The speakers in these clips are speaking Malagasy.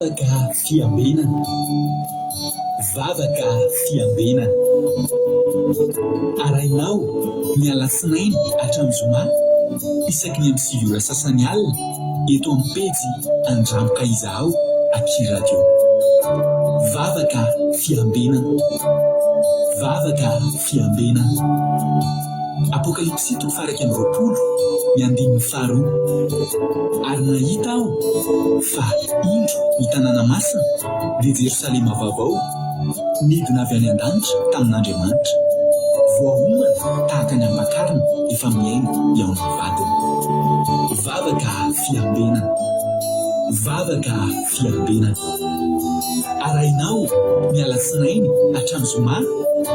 Vavaka fiambenana, vavaka fiambenana. Arainao ny alasinainy hatramin'ny zoma isaky ny amin'ny 9 ora sasany alina eto amin'ny pejy Andramboka Izaho Aky Radio. Vavaka fiambenana, vavaka fiambenana. Apokalipsy 3:20 ny 5:2. Ary nahita aho fa indro ny tanàna masina dia Jerosalema vaovao midina avy any an-danitra tamin'Andriamanitra, voahomana tahaka ny ambakarina efa miainga eo amin'ny vadiny. Vavaka fiambenana, vavaka fiambenana. Arainao ny alasinainy hatramin'ny zoma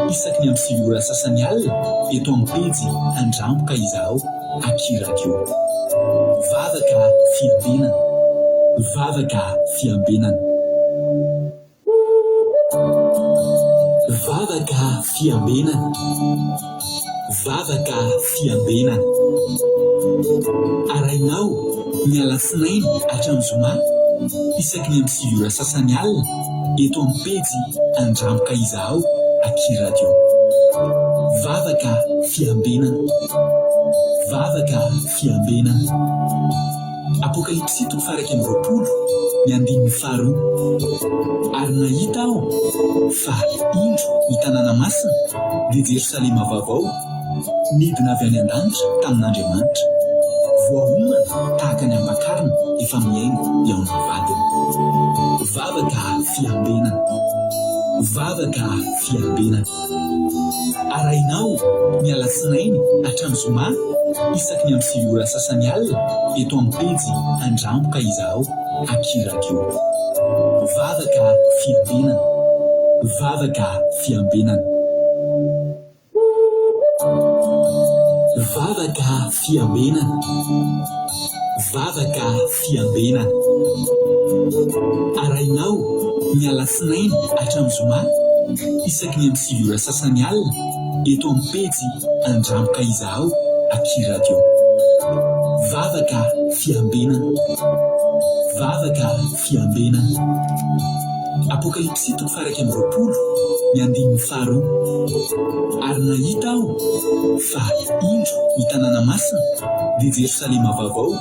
isaky ny amin'ny 9 ora sasany alina eto amin'ny pejy Andramboka Izaho Aky Radio. Vavaka fiambenana, vavaka fiambenana. Vavaka fiambenana, vavaka fiambenana. Arainao ny alasinainy hatramin'ny zoma isaky ny amin'ny 9 ora sasany alina eto amin'ny pejy Andramboka Izaho Aky Radio. Vavaka fiambenana, vavaka fiambenana. Apokalipsy 3:20 ny 5:2. Ary nahita aho fa indro ny tanàna masina dia Jerosalema vaovao midina avy any an-danitra tamin'Andriamanitra, voahomana tahaka ny ambakarina efa miainga eo amin'ny vadiny. Vavaka fiambenana, vavaka fiambenana. Arainao ny alasinainy hatramin'ny zoma isaky ny amin'ny 9 ora sasany alina eto amin'ny pejy Andramboka Izaho Aky Radio. Vavaka fiambenana, vavaka fiambenana. Vavaka fiambenana, vavaka fiambenana. Arainao ny alasinainy hatramin'ny zoma isaky ny amin'ny 9 ora sasany alina eto amin'ny pejy Andramboka Izaho Aky Radio. Vavaka fiambenana, vavaka fiambenana. Apokalipsy 3:20 ny 5:2. Ary nahita aho fa indro ny tanàna masina dia Jerosalema vaovao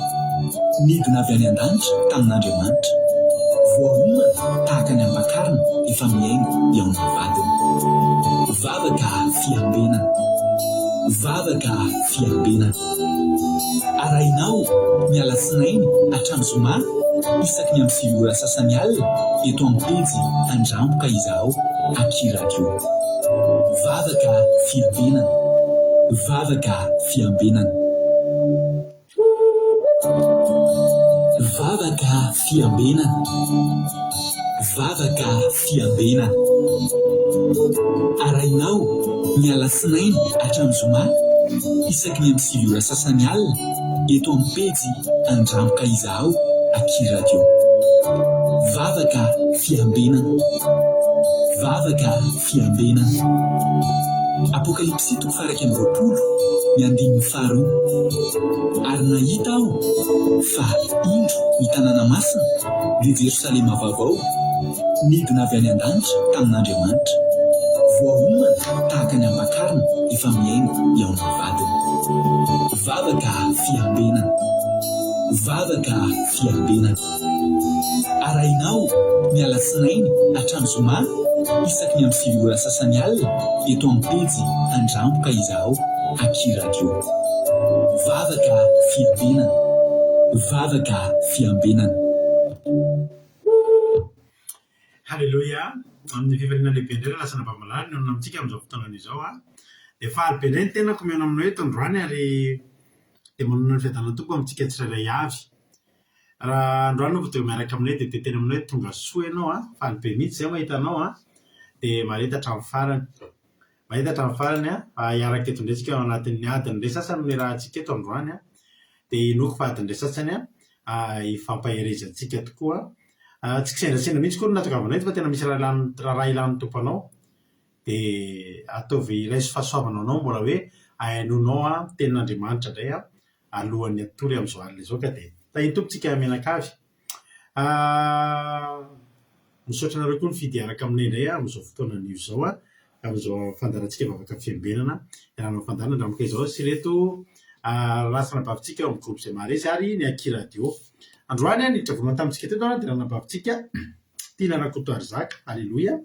midina avy any an-danitra tamin'Andriamanitra, voahomana tahaka ny ambakarina efa miainga eo amin'ny vadiny. Vavaka fiambenana, vavaka fiambenana. Arainao ny alasinainy hatramin'ny zoma isaky ny amin'ny 9 ora sasany alina eto amin'ny pejy Andramboka Izaho Aky Radio. Vavaka fiambenana, vavaka fiambenana. Vavaka fiambenana, vavaka fiambenana. Arainao ny alasinainy hatramin'ny zoma isaky ny amin'ny 9 ora sasany alina eto amin'ny pejy Andramboka Izaho Aky Radio. Vavaka fiambenana, vavaka fiambenana. Apokalipsy 3:20 ny 5:2. Ary nahita aho fa indro ny tanàna masina dia Jerosalema vaovao midina avy any an-danitra tamin'Andriamanitra, voahomana tahaka ny ambakarina efa miainga eo amin'ny vadiny. Vavaka fiambenana, vavaka fiambenana. Arainao ny alasinainy hatramin'ny zoma isaky ny amin'ny 9 ora sasany alina eto amin'ny pejy Andramboka Izaho Aky Radio. Vavaka fiambenana, vavaka fiambenana. Halleluja. Amin'ny fivaliana lehibe indray lasana mpamalala ny onona amintsika amin'izao fotoanana izao dia fahaly be indray ny tenako mihaona aminao eto androany ary dia manana ny fiadanana tompo amintsika tsirairay avy. Raha androany no votoa miaraka aminay dia tena aminay tonga soa ianao fahaly be mihitsy izay mahita anao dia mahita hatramin'ny farany. Mahita hatramin'ny farany hiaraka eto indray ao anatin'ny adiny indray sasany ny raha antsika eto androany dia inoko fa adiny indray sasany ifampaherezantsika tokoa. Tsy kisendrasendra mihitsy koa no natongavana eto fa tena misy raha ilan'ny tompo anao dia ataovy raiso fahasoavana anao mbola hoe hainonao tenin'Andriamanitra indray alohan'ny atory amin'izao alina izao ka dia tahiny tompontsika menakavy. misaotra anareo koa ny fidiaraka aminay indray amin'izao fotoanan'io zao amin'izao fandarantsika vavaka fiambenana ianao fandarana andramaka izao sy reto lasana bavintsika eo amin'ny groupe izay maharesy ary ny Aki radio. Androany niditra voalohany tamintsika teto dia rana bavintsika Tina Rakoto Arzaka, alleluia.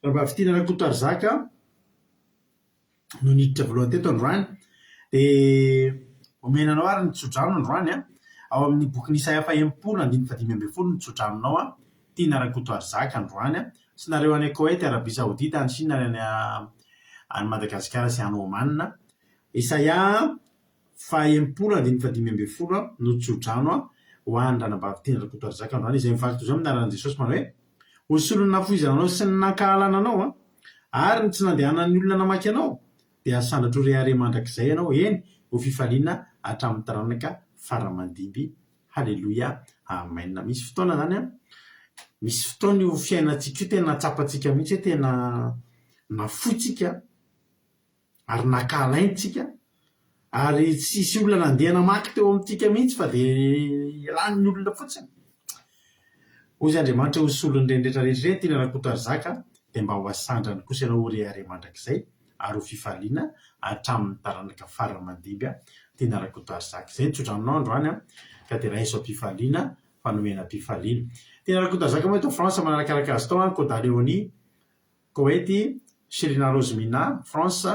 Raha Tina Rakoto Arzaka no niditra voalohany teto androany dia omenanao ary ny tsodrano androany ao amin'ny boky Isaia 40:5-10 ny tsodranonao Tina Rakoto Arzaka androany sy nareo any Koweït, Arabia Saoudite, any Chine ary any Madagasikara sy any Oman. Isaia 40:5-10 no tsodrano ho an'ny ranabavy Tina Rakoto Arzaka androany izay mivaky toy izao amin'ny anaran'i Jesosy manao hoe hosolon'ny nafoizananao sy ny nankahalananao ary ny tsy nandehanan'ny olona namaky anao dia sandatro rehare mandrakizay ianao eny ho fifaliana hatramin'ny taranaka faramandimby. Halleluia, amen. Misy fotoana zany misy fotoana io fiainantsika io tena tsapantsika mihitsy, tena nafoitsika ary nakalaintsika ary tsisy olona nandeha namaky teo amintsika mihitsy fa dia lan'ny olona fotsiny. Ozy Andriamanitra ho solon'ny rehetra rehetra Tina Rakoto Arzaka dia mba ho asandrany kosa ianao ho rehare mandrakizay ary ho fifaliana hatramin'ny taranaka faramandimby Tina Rakoto Arzaka. Izay nitsodranonao androany ka dia raiso am-pifaliana fanomena am-pifaliana. Tina Rakoto Arzaka moa eto France manarakaraka azy tao Côte Léonie, Koweït, Sirina Rosmina, France,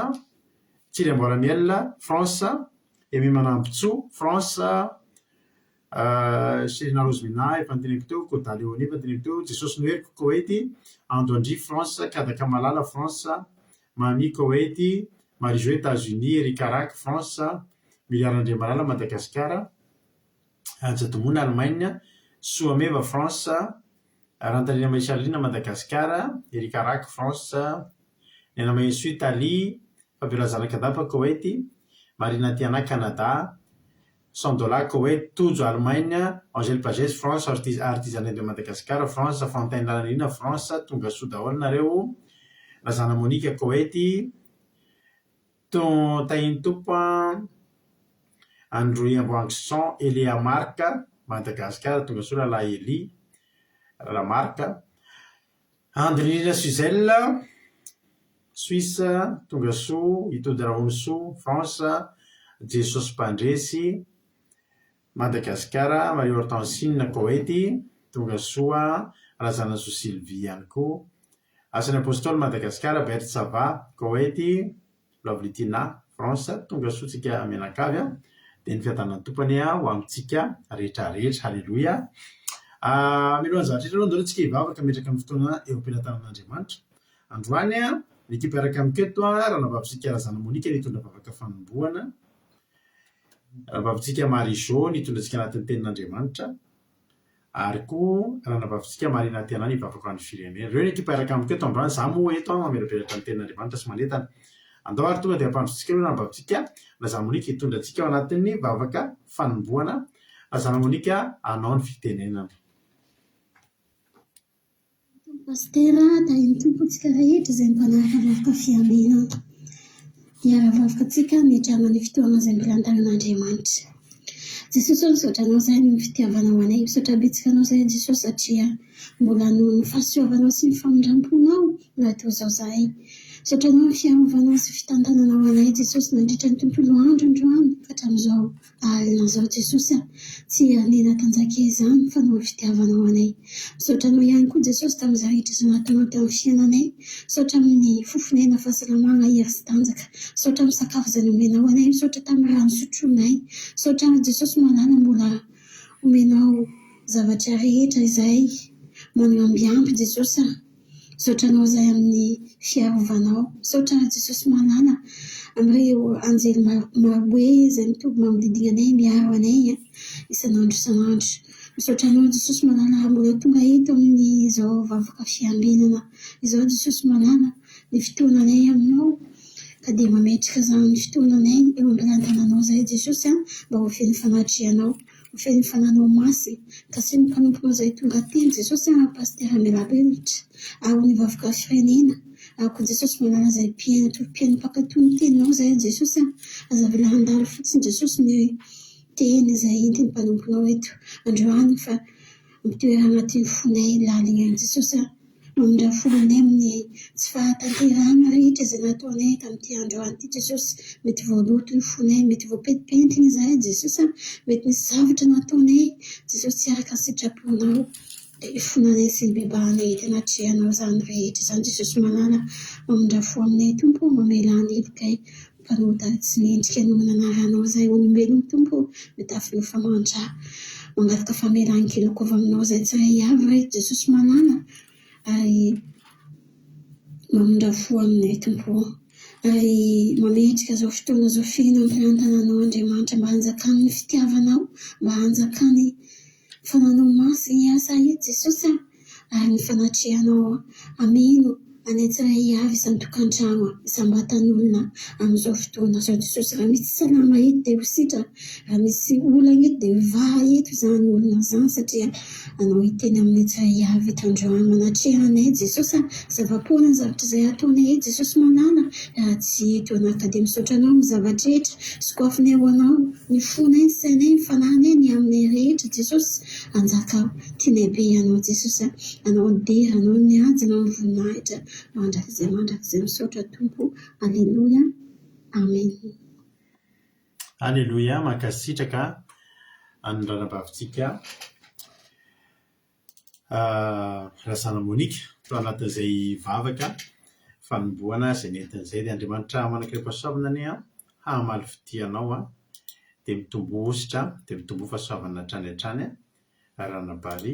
Tsiramboaramiel, France, Emi Manambotso, France, Sirina Rosmina efa niteneko teo, Côte Léonie efa niteneko teo, Jesosy Noheriko Koweït, Androandry France, Kadaka Malala France, Mami Koweït, Marie-Jo États-Unis, Erika Rak France, Miliara Andriamalala Madagasikara, Anjatomona Allemagne, Soameva France, Rantalina Maisalina Madagasikara, Erika Rak France, Nena Maeso Italie, Fabiola Zanakadapa Koweït, Marina Tiana Canada, Sandola Koweït, Tojo Allemagne, Angèle Pages France, Artisanat de Madagasikara France, Fontaine Lalina France, Tongasoa daholo nareo, Razana Monika Koweït, Tahiny Topa, Androy Amboangson, Elia Marka Madagasikara, Tongasoa la Eli la Marka, Andrina Suzelle Suisse, Tongasoa, Itody Rahonoso France, Jesosy Pandresy Madagasikara, Marie Hortensine Koweït, Tongasoa, Razana So Sylvie ihany koa, Asany Apôstôly Madagasikara, Bert Sava Koweït, Lavlitina France, Tongasoa tsika menakavy dia ny fiadanan'ny tompany ho amintsika rehetra rehetra. Halleluia. Milohan'ny zavatra rehetra aloha andao tsika hivavaka metraka amin'ny fotoana eo am-pilatanan'Andriamanitra. Androany ny ekipa iaraka amiketo ranabavitsika Razana Monika nitondra vavaka fanombohana, ranabavitsika Marie-Jo nitondratsika anatin'ny tenin'Andriamanitra, ary koa ranabavitsika Marina Tiana nivavaka amin'ny firenena. Ireo ny ekipa iaraka amiketo androany za moa eto mamelabelatra ny tenin'Andriamanitra sy manentana. Andao ary tonga dia ampandrotsika hoe ranabavitsika Razana Monika hitondratsika ao anatin'ny vavaka fanombohana. Razana Monika, anao ny fitenenana. Pastera, tahiny tompontsika rehetra izay mpanaraka vavaka fiambenana. Hiara-vavaka antsika miatrana ny fitoana izay mbola an-tanan'Andriamanitra. Jesosy misaotra anao izay ny fitiavanao anay, misaotra betsaka anao izay Jesosy satria mbola noho ny fahasoavanao sy ny famindram-ponao na toy izao izahay. Misaotra anao ny fiarovanao sy fitantananao anay Jesosy nandritra ny tontolo andro androany ka hatramin'izao alina izao Jesosy tsy hanena tanjaka izany fa noho ny fitiavanao anay. Misaotra anao ihany koa Jesosy tamin'izay rehetra izay natanao teo amin'ny fiainanay. Misaotra amin'ny fofonena fahasalamana hery sy tanjaka. Misaotra amin'ny sakafo izay nomenao anay. Misaotra tamin'ny rano sotronay. Misaotra Jesosy malala mbola omenao zavatra rehetra izay manambiampy Jesosy. Misaotra anao izay amin'ny fiarovanao. Misaotra Jesosy malala amin'ireo anjely marobe izay mitoby manodidina anay miaro anay isan'andro isan'andro. Misaotra anao Jesosy malala mbola tonga eto amin'ny izao vavaka fiambenana izao Jesosy malala ny fotoananay aminao ka dia mametraka izany fotoananay eo ampilantananao izay Jesosy mba ho feno fanatrianao, ho feno fananao masina ka sy ny mpanomponao izay tonga teny Jesosy pastera Melabelitra ary ny vavaka firenena. Ako Jesosy malala izay mpiaina torom-piaina mpakatony ny teninao izay Jesosy azavela handalo fotsiny Jesosy ny teny izay entiny mpanomponao eto androany fa mitoera anatin'ny fonay laligna Jesosy mamindra fonanay amin'ny tsy fahatanterahana rehetra izay nataonay tamin'ity androany ity Jesosy. Mety voaloto ny fonay, mety voapetipentina izahay Jesosy, mety nisy zavatra nataonay Jesosy tsy araka ny sitraponao. Dia fonanay sy ny bebahanay tena trehanao izany rehetra izany Jesosy manala mamindra fo aminay Tompo, mamela ny helokay mpanota tsy mendrika noho nanaranao izay olombelona Tompo, mitafy ny famandra mangataka famelan-keloko avy aminao izay tsiray avy rehetra Jesosy manala ary mamindra fo aminay Tompo, ary mametrika izao fotoana izao fiainam-piantananao Andriamanitra mba hanjakany ny fitiavanao, mba hanjakany fananao masy ny asa eto Jesosy ary ny fanatrehanao ameno any tsiray avy isany tokantrano isam-batan'olona amin'izao fotoana izao Jesosy. Raha misy salama eto dia ho sitrana, raha misy olana eto dia vaha eto izany olona izany satria anao hiteny amin'ny tsiray avy eto androany manatrehanay Jesosy. Zava-poana ny zavatra izay ataonay eto Jesosy manala, raha tsy eto anaka dia misaotra anao amin'ny zavatra rehetra, sokafinay ho anao ny fonay, ny sainay, ny fanahinay, ny aminay rehetra Jesosy. Anjaka tianay be anao Jesosy, anao ny dera, anao ny ady, anao ny voninahitra mandrakizay misaotra Tompo. Alleluia, amen. Alleluia, mankasitraka an'ranabavitsika Razana Monika to anatin'izay vavaka fanomboana izay nentin'izay. Dia Andriamanitra manakaripasoavana ane hamaly fitianao dia mitombo ositra, dia mitombo fahasoavana hatrany hatrany ranabavy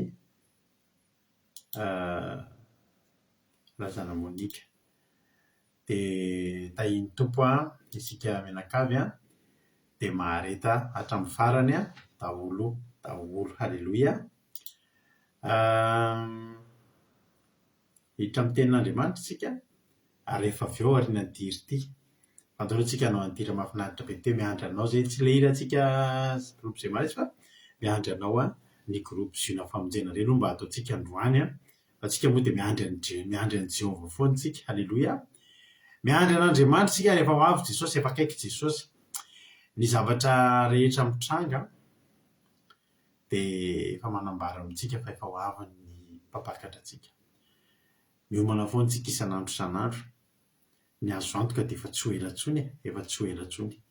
Razana Monika. Dia tahiny Tompo isika menakavy dia mahareta hatramin'ny farany daholo. Halleluia. Hiditra amin'ny tenin'Andriamanitra isika ary rehefa avy eo ary nadiry ity fantaonantsika hanao andira mahafinaritra be teo miandry anao zay tsy le irantsika groupe izay marisy fa miandry anao ny groupe Ziona Famonjena ireny mba ataontsika androany fa tsika moa dia miandry an'i Jehovah foana tsika. Halleluia. Miandry an'Andriamanitra tsika rehefa ho avy Jesosy, efa akaiky Jesosy. Ny zavatra rehetra mitranga dia efa manambara amintsika fa efa ho avy ny mpapakatra antsika. Miomana foana tsika isan'andro isan'andro. Ny azo antoka dia efa tsy ho ela intsony, efa tsy ho ela intsony.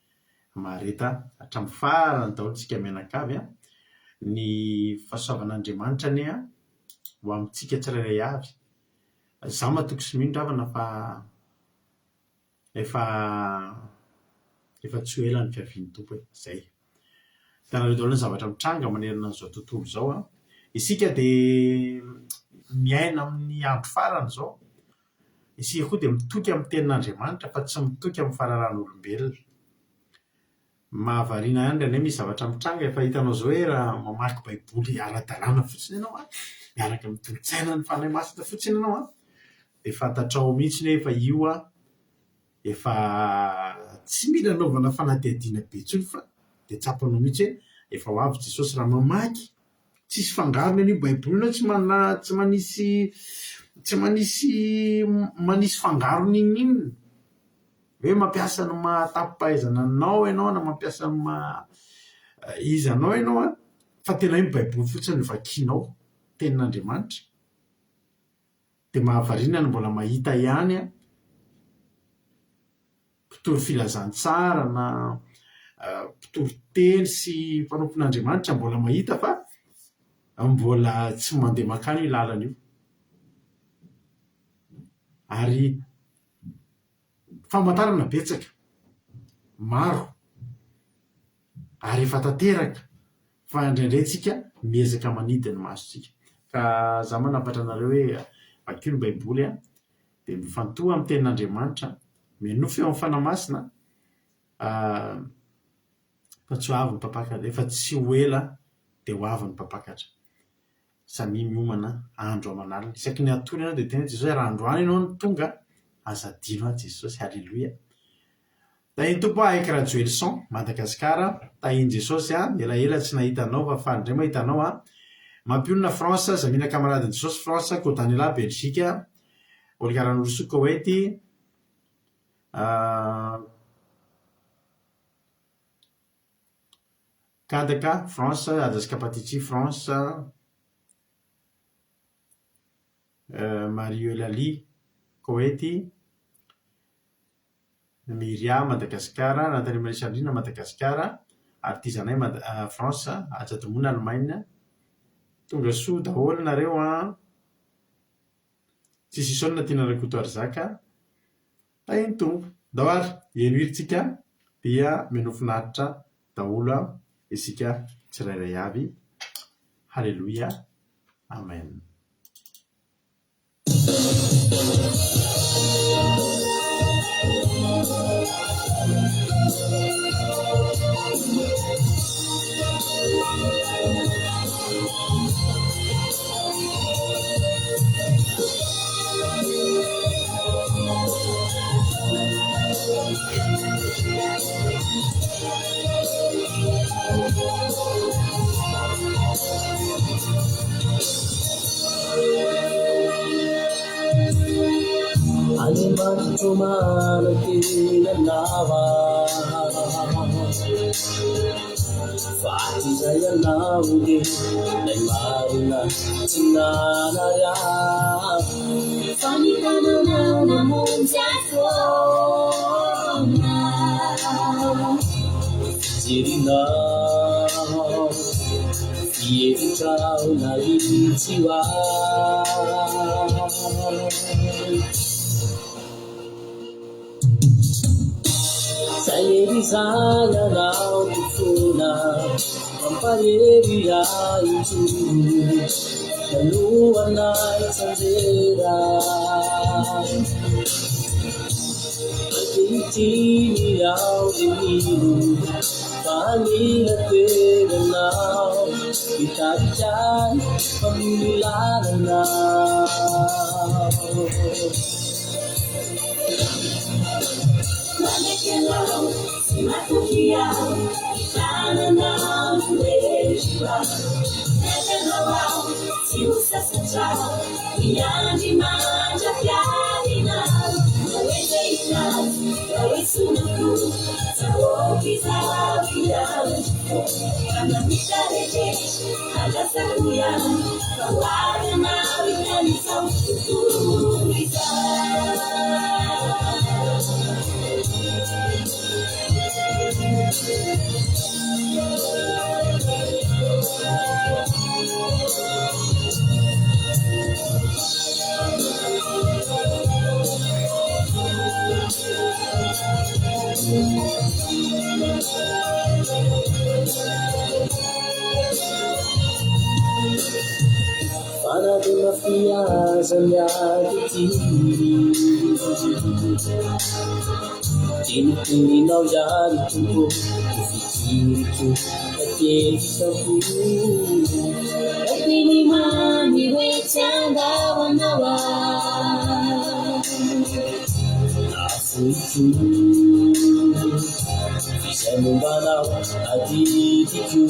Mahareta hatramin'ny farany daholo tsika mianakavy ny fahasoavan'Andriamanitra ane ho amintsika tsirairay avy. Izaho matoky sy mino ravana fa efa tsy ho ela ny fiavian'ny Tompo izay. Hitanareo daholo ny zavatra mitranga manerana an'izao tontolo izao isika dia miaina amin'ny andro farany izao. Isika koa dia mitoky amin'ny tenin'Andriamanitra fa tsy mitoky amin'ny fararan'olombelona. Mahavariana ihany ilay misy zavatra mitranga. Efa hitanao izao hoe raha mamaky baiboly ara-dalàna fotsiny ianao miaraka amin'ny tolotsaina ny fanahy masina fotsiny ianao dia fantatrao mihitsy hoe efa io efa tsy mila naovana fanadihadiana be intsony fa dia tsapanao mihitsy hoe efa ho avy Jesosy. Raha mamaky tsisy fangarony an'io baiboly tsy manisy fangarony inona hoe mampiasa ny mahatapy-pahaizana anao ianao na mampiasa ny izanao ianao fa tena io baiboly fotsiny vakianao tenin'Andriamanitra. Dia mahavariana ny mbola mahita ihany mpitoro filazantsara na mpitoro teny sy mpanompon'Andriamanitra mbola mahita fa mbola tsy mandeha makany io lalana io. Ary famantarana betsaka maro ary efa tanteraka fa indraindray tsika miezaka manidy ny masontsika. Ka izaho manambatra anareo hoe vakio ny baiboly dia mifantoha amin'ny tenin'Andriamanitra, minofy eo amin'ny fanahy masina fa tsy ho avy ny mpapakatra. Efa tsy ho ela dia ho avy ny mpapakatra. Samy miomana andro aman'alina. Isaky ny atory ianao dia tena Jesosy raha androany ianao no tonga azadino Jesosy. Halleluia. Tahiny Tompo avec Radio Elson Madagasikara. Tahiny Jesosy elaela tsy nahita anao fa faly indray mahita anao. Mampionona France, Zamina Kamaradin Jesosy France, Côte-Daniela Belgique, Olgaran'Oroso Koweït, Kadaka France, Adaskapatitsi France, Mario Lali Koety, Miriam Madagasikara, Nathalie Marie-Sandrina Madagasikara, artizanay France, Ajatomona Allemagne. Tonga soa daholo nareo a, tsisy isona tiana Rakoto Arzaka. Tainy tompo dahoary eno hiritsika dia meno finaritra daholo isika tsirairay avy. Halleluja, amen. Animantumana tinanawa Fatiza ya naude Nai maruna tinanaya Fanikana na munjafona Jirina Yetau na itiwa Sayeri sana na kufuna Mampayeri ya itu Laluan na isanzera Pagkintini yaw dinilu Panila tega now Kita dyan Pamilaran na Manekelaw, si Matukiyaw, Itananaw, Tuwejiwa, Netelawaw, si Usasachaw, Iyandi Manjapyadinaw, Nawejainaw, Kawisunaku, Sawokizawiyaw, Kanamitareje, Hagasakuyaw, Kawadanaw, Inanisaw, Tutuwizaw. Para de mafias aliati Tini nau jari tupo Kufikiriku Ake kitabu Epini mami wechanga wanawa Afutu Bisa membalau aditiku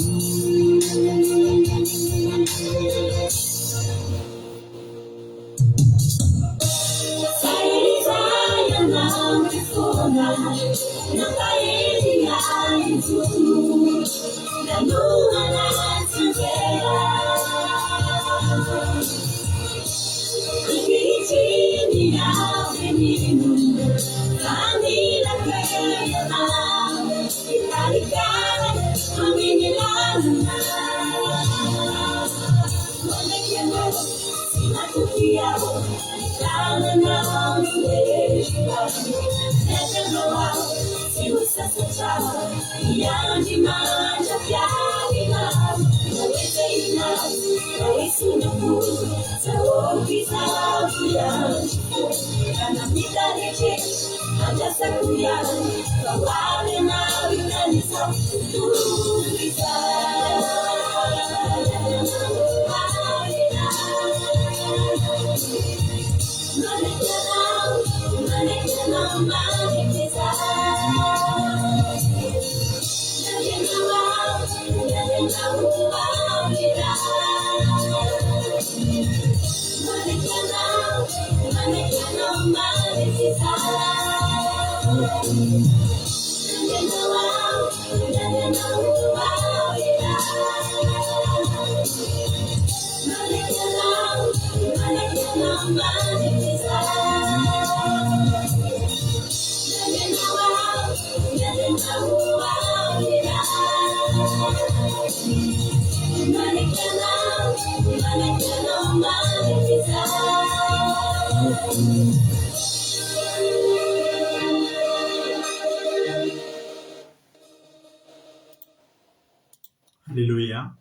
Halleluja.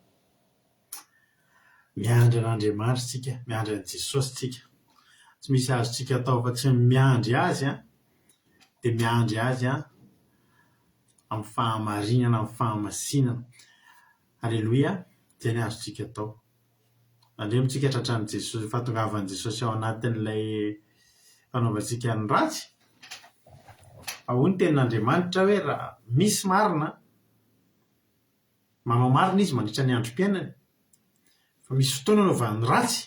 Miandry an'Andriamanitra tsika, miandry an' Jesosy tsika. Tsy misy azotsika atao fa tsy miandry azy dia miandry azy amin'ny fahamarinana, amin'ny fahamasinana. Halleluja. Izay ny azotsika atao. Andremitsika tratran'i Jesosy, fahatongavan'i Jesosy ao anatin'ilay fanaovantsika ny ratsy. Ahoa ny tenin'Andriamanitra hoe raha misy marina, manao marina izy mandritra ny androm-piainany, fa misy fotoana anaovany ratsy,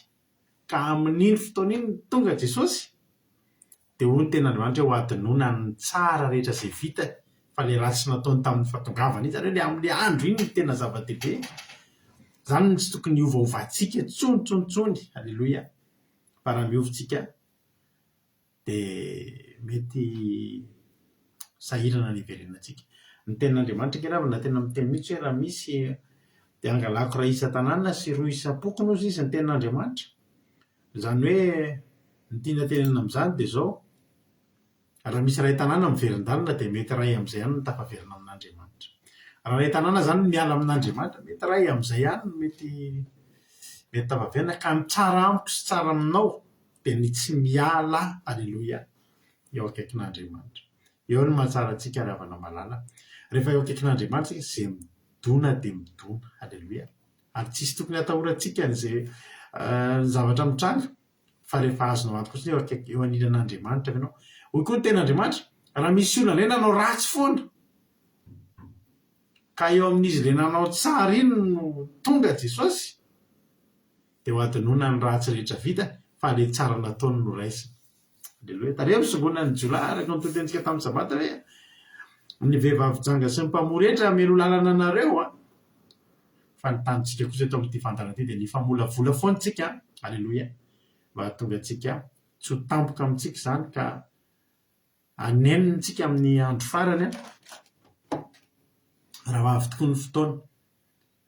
ka amin'iny fotoana iny tonga Jesosy, dia hoy ny tenin'Andriamanitra hoe ho adinoina ny tsara rehetra izay vita, fa ilay ratsy nataony tamin'ny fahatongavany iny, izany hoe amin'ilay andro iny ny tena zava-dehibe. Izany no tsy tokony hiovaovantsika tsony. Halleluja. Fa raha miovatsika dia mety sahirana ny iverenantsika. Ny tenin'Andriamanitra ngeravana tena miteny mihitsy hoe raha misy dia angalako ray isa-tanàna sy 2 isa-pokona ozy izy ny tenin'Andriamanitra. Izany hoe ny tiana tenenina amin'izany dia izao: raha misy ray tanàna miverin-dalana dia mety ray amin'izay ihany no tafaverina amin'Andriamanitra. Raha ray tanàna izany miala amin'Andriamanitra, mety ray amin'izay ihany no mety tafaverina, ka ny tsara amiko sy tsara aminao dia ny tsy miala, halleluja, eo akaikin'Andriamanitra. Eo no mahatsara antsika ravana malala. Rehefa eo akaikin'Andriamanitra izay midona dia midona, halleluja. Ary tsisy tokony hatahorantsika n'izay zavatra mitranga, fa rehefa azonao antoka kosa eo anilan'Andriamanitra ianao. Hoy koa ny tenin'Andriamanitra, raha misy olona ilay nanao ratsy foana, ka eo amin'izy ilay nanao tsara iny no tonga Jesosy, dia ho adinoina ny ratsy rehetra vita, fa ilay tsara nataony no raisina. Halleluja. Tarea misongona ny Jolay, araka ny totentsika tamin'ny sabata hoe ny vehivavy janga sy ny mpamoretra melo lalana anareo, fa ny tanitsika kosa eto amin'ity fantana ity dia ny famolavola foana tsika. Halleluja. Mba hahatonga antsika tsy ho tampoka amintsika izany, ka hanenintsika amin'ny andro farany raha avy tokoa ny fotoana,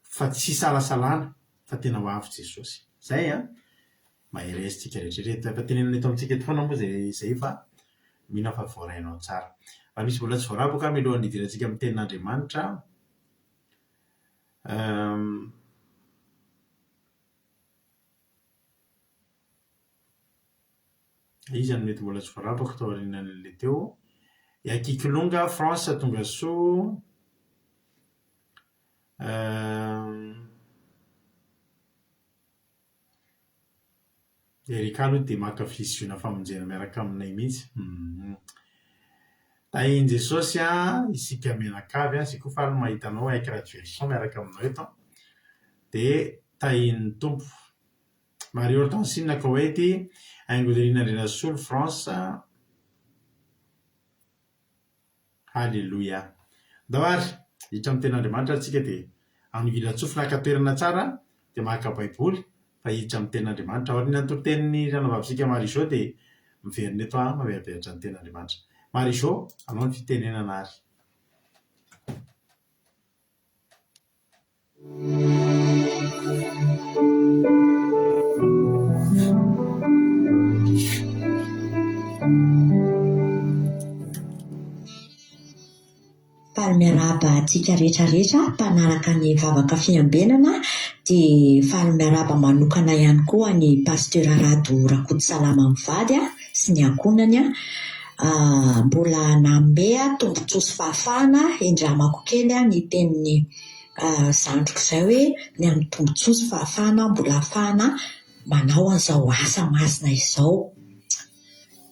fa tsy salasalana, fa tena ho avy Jesosy. Izay maherezitsika rehetrarehetra. Efa tenenina eto amintsika eto foana moa izay fa mino fa voarainao tsara. Fa misy mbola tsy voarabaka mialohan'ny hidirantsika amin'ny tenin'Andriamanitra. Izy no mety mbola tsy voarabaka tao aorianan'ilay teo. Yakikilonga France tonga soa. Erika aloha dia maka fisioana famonjena miaraka aminay mihitsy. Tahian Jesosy isika mianakavy, isika koa faly mahita anao haika radioversion miaraka aminao eto, dia tahian'ny tompo. Marie Hortensine Koweity, Angolerina Renasol France. Halleluja. Dahoary hiditra amin'ny tenin'Andriamanitra antsika dia amin'ny vilan-tsofina haka-toerana tsara dia maka baiboly fa hiditra amin'ny tenin'Andriamanitra. Ao ny toten'ny ranavavitsika Marie-Jo dia miverina eto mameaberatra ny tenin'Andriamanitra. Marie-Jo, anao ny fitenenana ary. Miaraba antsika rehetrarehetra mpanaraka ny vavaka fiambenana, dia faly miaraba manokana ihany koa ny pasteur Rado Rakotosalama Mivady sy ny ankonany mbola nanome tombotsoa sy fahafahana endramako kely ny tenin'ny zandriko izay hoe ny amin'ny tombotsoa sy fahafahana mbola ahafahana manao an'izao asa masina izao.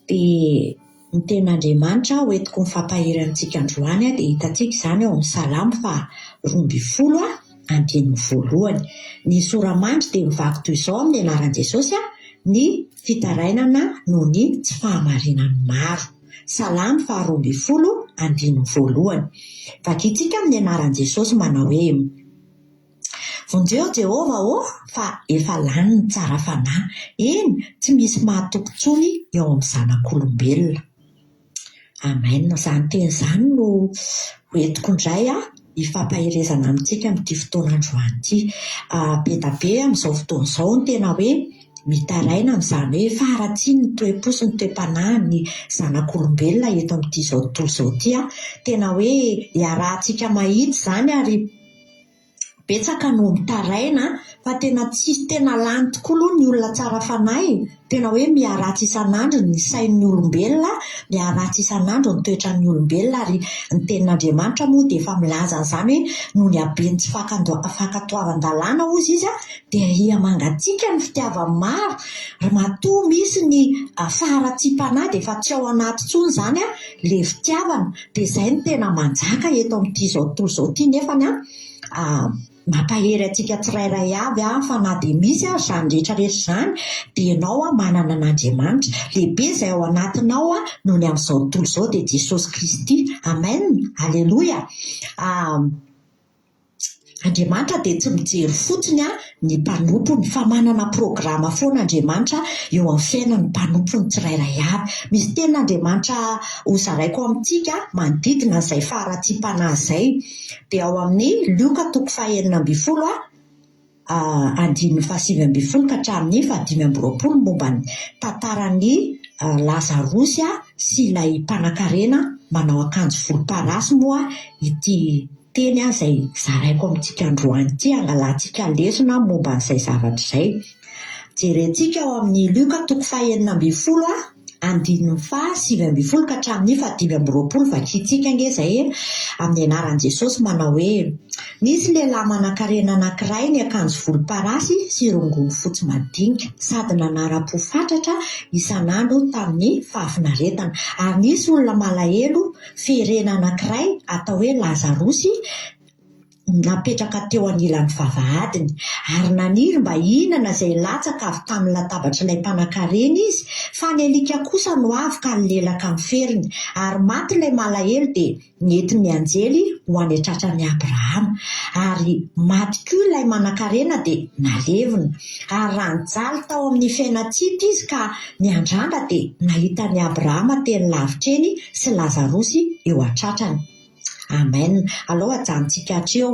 Dia ny tenin'Andriamanitra hoentiko mifampahery antsika androany dia hitantsika izany ao amin'ny Salamo 2:1. Ny soramandry dia mivaky toy izao amin'ny anaran'i Jesosy: ny fitarainana noho ny tsy fahamarinany maro. Salamo 2:1. Vakitsika amin'ny anaran'i Jesosy manao hoe: vonjeo Jehova fa efa lany ny tsara fanahy. Eny, tsy misy mahatokontsony eo amin'ny zanak'olombelona. Amen. Izany teny izany no hoentiko indray hifampahirezana amintsika amin'ity fotoanandroany ity. Be da be amin'izao fotoana izao ny tena hoe mitaraina amin'izany hoe faratsiny ny toe-po sy ny toe-panahiny zanak'olombelona eto amin'ity izao tontolo izao ity. Tena hoe iarahantsika mahitsy izany ary betsaka no mitaraina fa tena tsisy tena lany tokoa aloha ny olona tsara fanahy. Tena hoe miaratsy isan'andro ny sain'ny olombelona, miaratsy isan'andro ny toetran'ny olombelona ary ny tenin'Andriamanitra moa dia efa milaza an'izany hoe noho ny habeny tsy fankatoavan-dalàna hozy izy dia hiamangatsika ny fitiavany maro. Matoa misy ny faharatsim-panahy dia efa tsy ao anaty tsony izany le fitiavana. Dia izay no tena manjaka eto amin'ity izao tontolo izao ity nefany mampahery antsika tsirairay avy fa na dia misy izany rehetrarehetra izany dia ianao manana an'Andriamanitra. Lehibe izay ao anatinao noho ny amin'izao tontolo izao dia Jesosy Kristy. Amen. Aleloia. Andriamanitra dia tsy mijery fotsiny ny mpanompony fa manana programa foana Andriamanitra eo amin'ny fiainan'ny mpanompony tsirairay avy. Misy tenin'Andriamanitra hozaraiko amintsika manodidina izay faharatsim-panahy izay. Dia ao amin'ny Luka 9:20 (7:20 ka hatramin'ny 5:20) momba ny tantaran'ny Lazarosy sy ilay mpanan-karena manao akanjo volomparasy moa ity teny izay zaraiko amintsika androany ity, angalantsika lesona momba n'izay zavatra izay. Jerentsika ao amin'ny Luka 9:20 (7:20 ka hatramin'ny 5:20) vakitsika nge izay amin'ny anaran'i Jesosy manao hoe nisy lehilahy manan-karena anankiray ny akanjo volomparasy sy rongony fotsy madinika sady nanara-pofatratra isan'andro tamin'ny fahafinaretana. Ary nisy olona malahelo ferena anankiray atao hoe Lazarosy napetraka teo anilan'ny vavahadiny ary naniry mba hihinana izay latsaka avy tamin'ny latabatry ilay mpanan-karena izy, fa ny alika kosa no avy ka nilelaka amin'ny feriny. Ary maty ilay malahelo dia nentin'ny anjely ho any an-tratran'i Abrahama. Ary maty koa ilay manan-karena dia nalevina. Ary raha nijaly tao amin'ny fiainatsity izy ka niandrandra dia nahitany Abrahama teny lavitra eny sy Lazarosy eo an-tratrany. Amen. Aloha ajanontsika hatreo.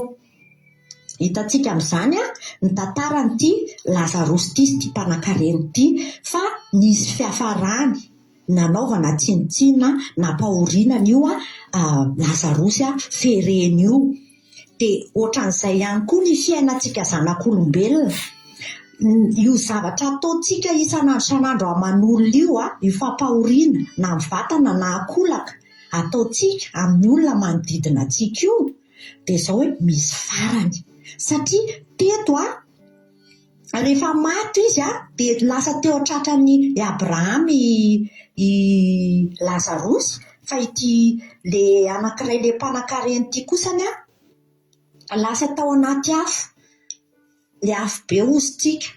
Hitantsika amin'izany ny tantaran'ity Lazarosy ity sy ity mpanan-karena ity fa nisy fiafarany nanaovana tsinotsinona nampahorinana io Lazarosy ferena io. Dia ohatran'izay ihany koa ny fiainantsika zanak'olombelona. Io zavatra ataontsika isan'andro aman'olona io fampahoriana na amin'ny vatana na akolaka ataontsika amin'ny olona manodidina antsika io dia izao hoe misy farany. Satria teto rehefa maty izy dia lasa teo an-tratran'ny Abrahama i Lazarosy, fa ity le anankiray le mpanan-karena ity kosany lasa tao anaty afo, le afo be ozintsika.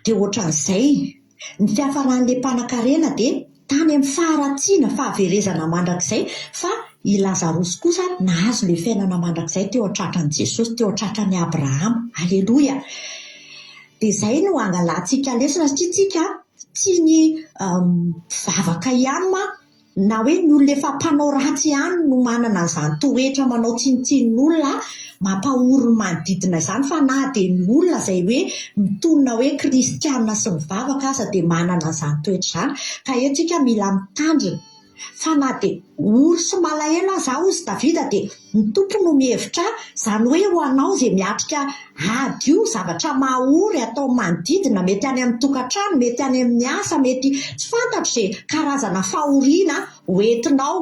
Dia ohatran'izay ny fiafaran'le mpanan-karena dia tany amin'ny faharatsiana fahaverezana mandrakizay, fa i Lazarosy kosa nahazo le fiainana mandrakizay teo an-tratran'i Jesosy, teo an-tratran'i Abrahama. Aleloia. Dia izay no angalantsika lesona satria tsika tsy ny vavaka ihany na hoe ny olona efa mpanao ratsy ihany no manana izany toetra manao tsinotsinon'olona mampahory manodidina izany, fa na dia ny olona izay hoe mitonona hoe kristianina sy mivavaka aza dia manana izany toetra izany. Ka etsika mila mitandrina fa na dia ory sy malahelo aza hozy Davida dia ny tompo no mihevitra izany hoe ho anao izay miatrika ady io zavatra mahory atao manodidina, mety any amin'ny tokantrano, mety any amin'ny asa, mety tsy fantatro izay karazana fahoriana hoentinao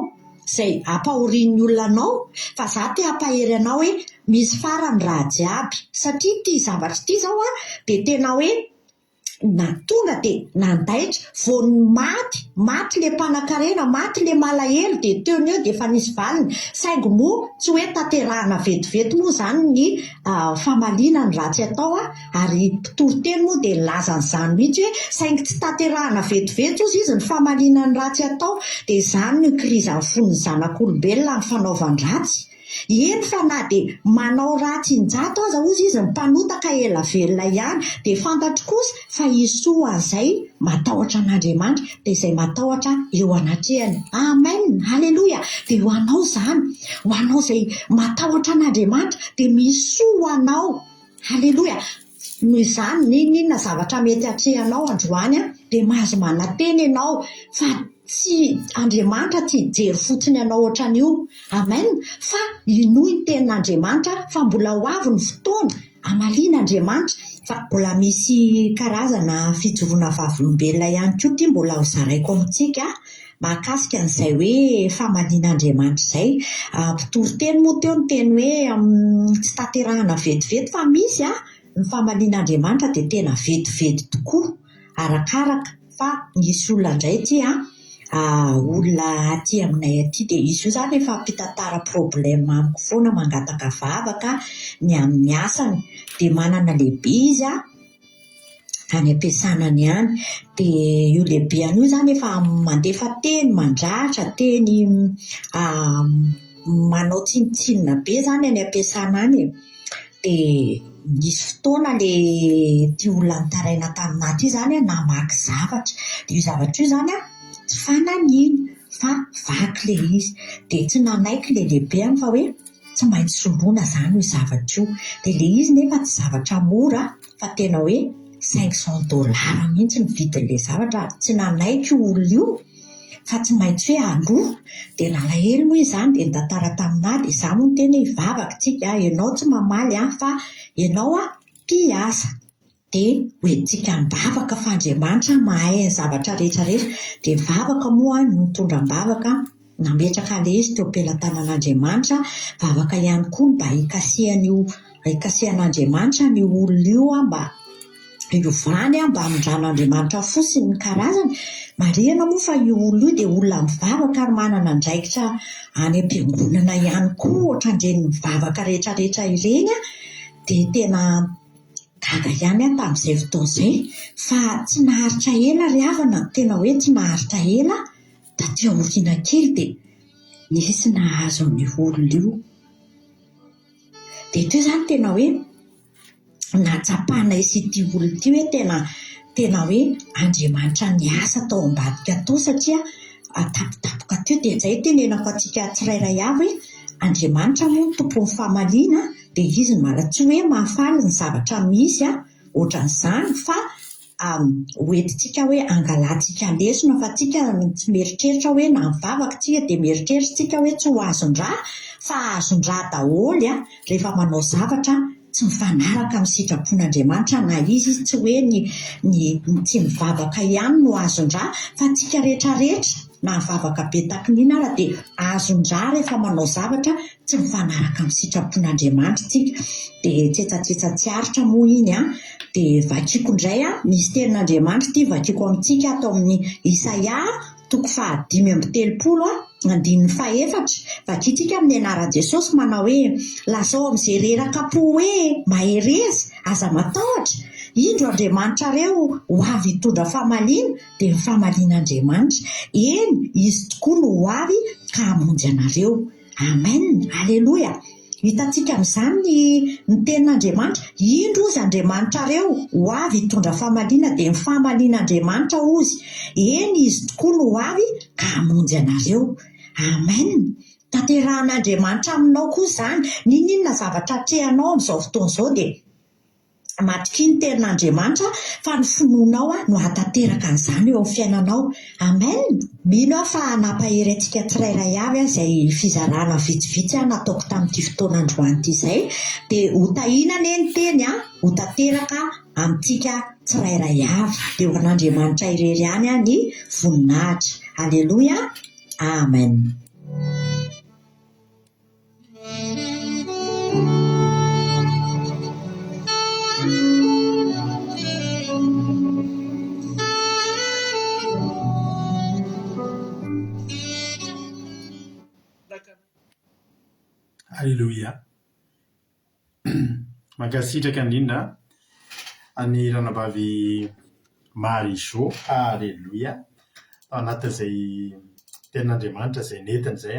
izay hampahorian'ny olona anao. Fa za te hampahery anao hoe misy farany raha jiaby, satria ity zavatra ity zao dia tena hoe na tonga dia nandaitra vao maty le mpanan-karena, maty le malahelo dia teo ny eo dia efa nisy valiny. Saingy moa tsy hoe tanterahana vetivety moa izany ny famaliana ny ratsy atao ary mpitoroteny moa dia laza an'izany mihitsy hoe saingy tsy tanterahana vetivety ozy izy ny famaliana ny ratsy atao. Dia izany no kirizan'ny fon'ny zanak'olombelona ny fanaovany ratsy. eny fa na dia manao ratsin-jato aza ozy izy mpanotaka ela velona ihany dia fantatro kosa fa isoa an'izay matahotra an'Andriamanitra dia izay matahotra eo anatrehany. Amen, halleloia. Dia ho anao izany, ho anao izay matahotra an'Andriamanitra dia misoa anao, halleloia. Noho izany ninona zavatra mety atrehanao androany dia mahazo mananteny ianao fa tsy Andriamanitra tsy hijery fotsiny ianao ohatran'io. Amen. Fa inoy ny tenin'Andriamanitra fa mbola ho avy ny fotoana amalian'Andriamanitra fa mbola misy karazana fijoroana vavolombelona ihany koa ty mbola ho zaraiko amintsika mahakasika an'izay hoe famalian'Andriamanitra izay. Mpitoroteny moa teo ny teny hoe tsy tanterahana vetivety fa misy ny famalian'Andriamanitra dia tena vetivety tokoa arakaraka fa misy olona indray ty olona aty aminay aty dia izy io izany efa mpitantara problème amiko foana mangataka vavaka ny amin'ny asany dia manana lehibe izy any ampiasanany ihany dia io lehibeany io izany efa mandefa teny mandratra teny manao tsinitsinina be izany any ampiasana any dia misy fotoana le ty olona nitaraina taminaty io izany namaky zavatra dia io zavatra io izany tsy fananiny fa vaky le izy dia tsy nanaiky le lehibe any fa hoe tsy maintsy soloina izany io zavatra io dia le izy nefa tsy zavatra mora fa tena hoe $500 mihitsy ny vidin'le zavatra tsy nanaiky olona io fa tsy maintsy hoe aloha dia nalahelo moa izany dia nitantara taminah dia izaho moa tena hivavaka tsika ianao tsy mamaly fa ianao mpiasa dia hoentsika mivavaka fa Andriamanitra mahay ny zavatra rehetrarehetra dia vavaka moa no mitondram-bavaka nametraka le izy teo am-pelatanan'Andriamanitra vavaka ihany koa mba hikasihan'Andriamanitra ny olona io mba iovany mba hamindran'Andriamanitra fotsiny ny karazany. Marihana moa fa io olona io dia olona mivavaka ary manana andraikitra any am-piangonana ihany koa ohatran'ireny mivavaka rehetrarehetra ireny dia tena gaga ihany tamin'izay fotoan'izay fa tsy naharitra ela ry havana tena hoe tsy naharitra ela taty aoriana kely dia nisy nahazo ny olona io dia toy izany tena hoe natsapana ity olona ity hoe tena hoe Andriamanitra ny asa tao ambadika tao satria tapotapoka teo dia izay tenenako antsika tsirairay avy hoe Andriamanitra moa ny tompon'ny famaliana dia izy mala tsy hoe mahafaly ny zavatra misy ohatran'izany fa hoentintsika hoe angalantsika lesona fa tsika tsy mieritreritra hoe na mivavaka tsika dia mieritreritsika hoe tsy ho azon-dra fa azon-dra daholo rehefa manao zavatra tsy mifanaraka amin'ny sitrapon'Andriamanitra na izy tsy hoe ny tsy mivavaka ihany no azon-dra fa tsika rehetrarehetra na mivavaka be takinina ara dia azon-dra rehefa manao zavatra tsy mifanaraka amin'ny sitrapon'Andriamanitra tsika dia tsetsatetsa tsy aritra moa iny dia vakiako indray misy tenin'Andriamanitra ity vakiako amintsika atao amin'ny Isaia 5:17 vakitsika amin'ny anaran'i Jesosy manao hoe lazao amin'izay reraka-po hoe mahereza aza matahotra indro Andriamanitra reo ho avy hitondra famaliana dia ny famalian'Andriamanitra eny izy tokoa no ho avy ka hamonjy anareo. Amen, halleloia. Hitantsika amin'izany ny tenin'Andriamanitra indro ozy Andriamanitra reo ho avy hitondra famaliana dia ny famalian'Andriamanitra ozy eny izy tokoa no ho avy ka hamonjy anareo. Amen. Tanteran'Andriamanitra aminao koa izany ninona zavatra atrehanao amin'izao fotoan'izao dia matoky ny tenin'Andriamanitra fa ny finoanao no hatanteraka an'izany eo amin'ny fiainanao. Amen. Mino fa nampahery antsika tsirairay avy izay fizarana vitsivitsy nataoko tamin'ity fotoanandroany ity izay dia ho tahinana ny teny ho tanteraka amintsika tsirairay avy dia ho an'Andriamanitra irery ihany ny voninahitra. Halleloia. Amen. Halleluia. Mankasitraka indrindra any ranabavy Marizô. Halleluia. Ao anatin'izay tenin'Andriamanitra izay nentiny izay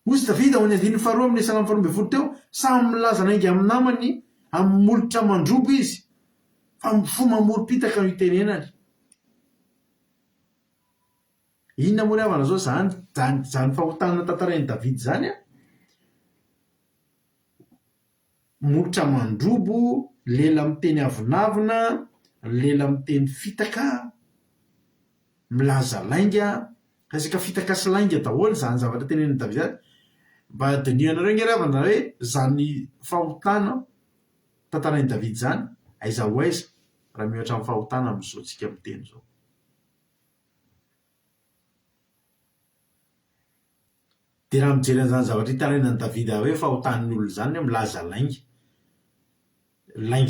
ozy Davida ao ny andiny faharoa amin'ny salamy faharoa amby folo teo samy milaza naingy amin'ny namany amin'ny molotra mandrobo izy fa fo mamorom-pitaka no itenenany. Inona moa ry havana zao zany fahotana tantarain'i Davida zany a, molotra mandrobo, lela miteny avinavina, lela miteny fitaka, milaza lainga, resaka fitaka sy lainga daholo zany zavatra tenenin'i Davida. Mba dinihanareo nge ry havana hoe zany fahotana tantarain'i Davida zany aiza ho aiza raha mihoatra amin'ny fahotana amin'izao tsika miteny zao. De raha mijery an'izany zavatra hitarainan'i Davida hoe fahotan'ny olona zany milaza lainga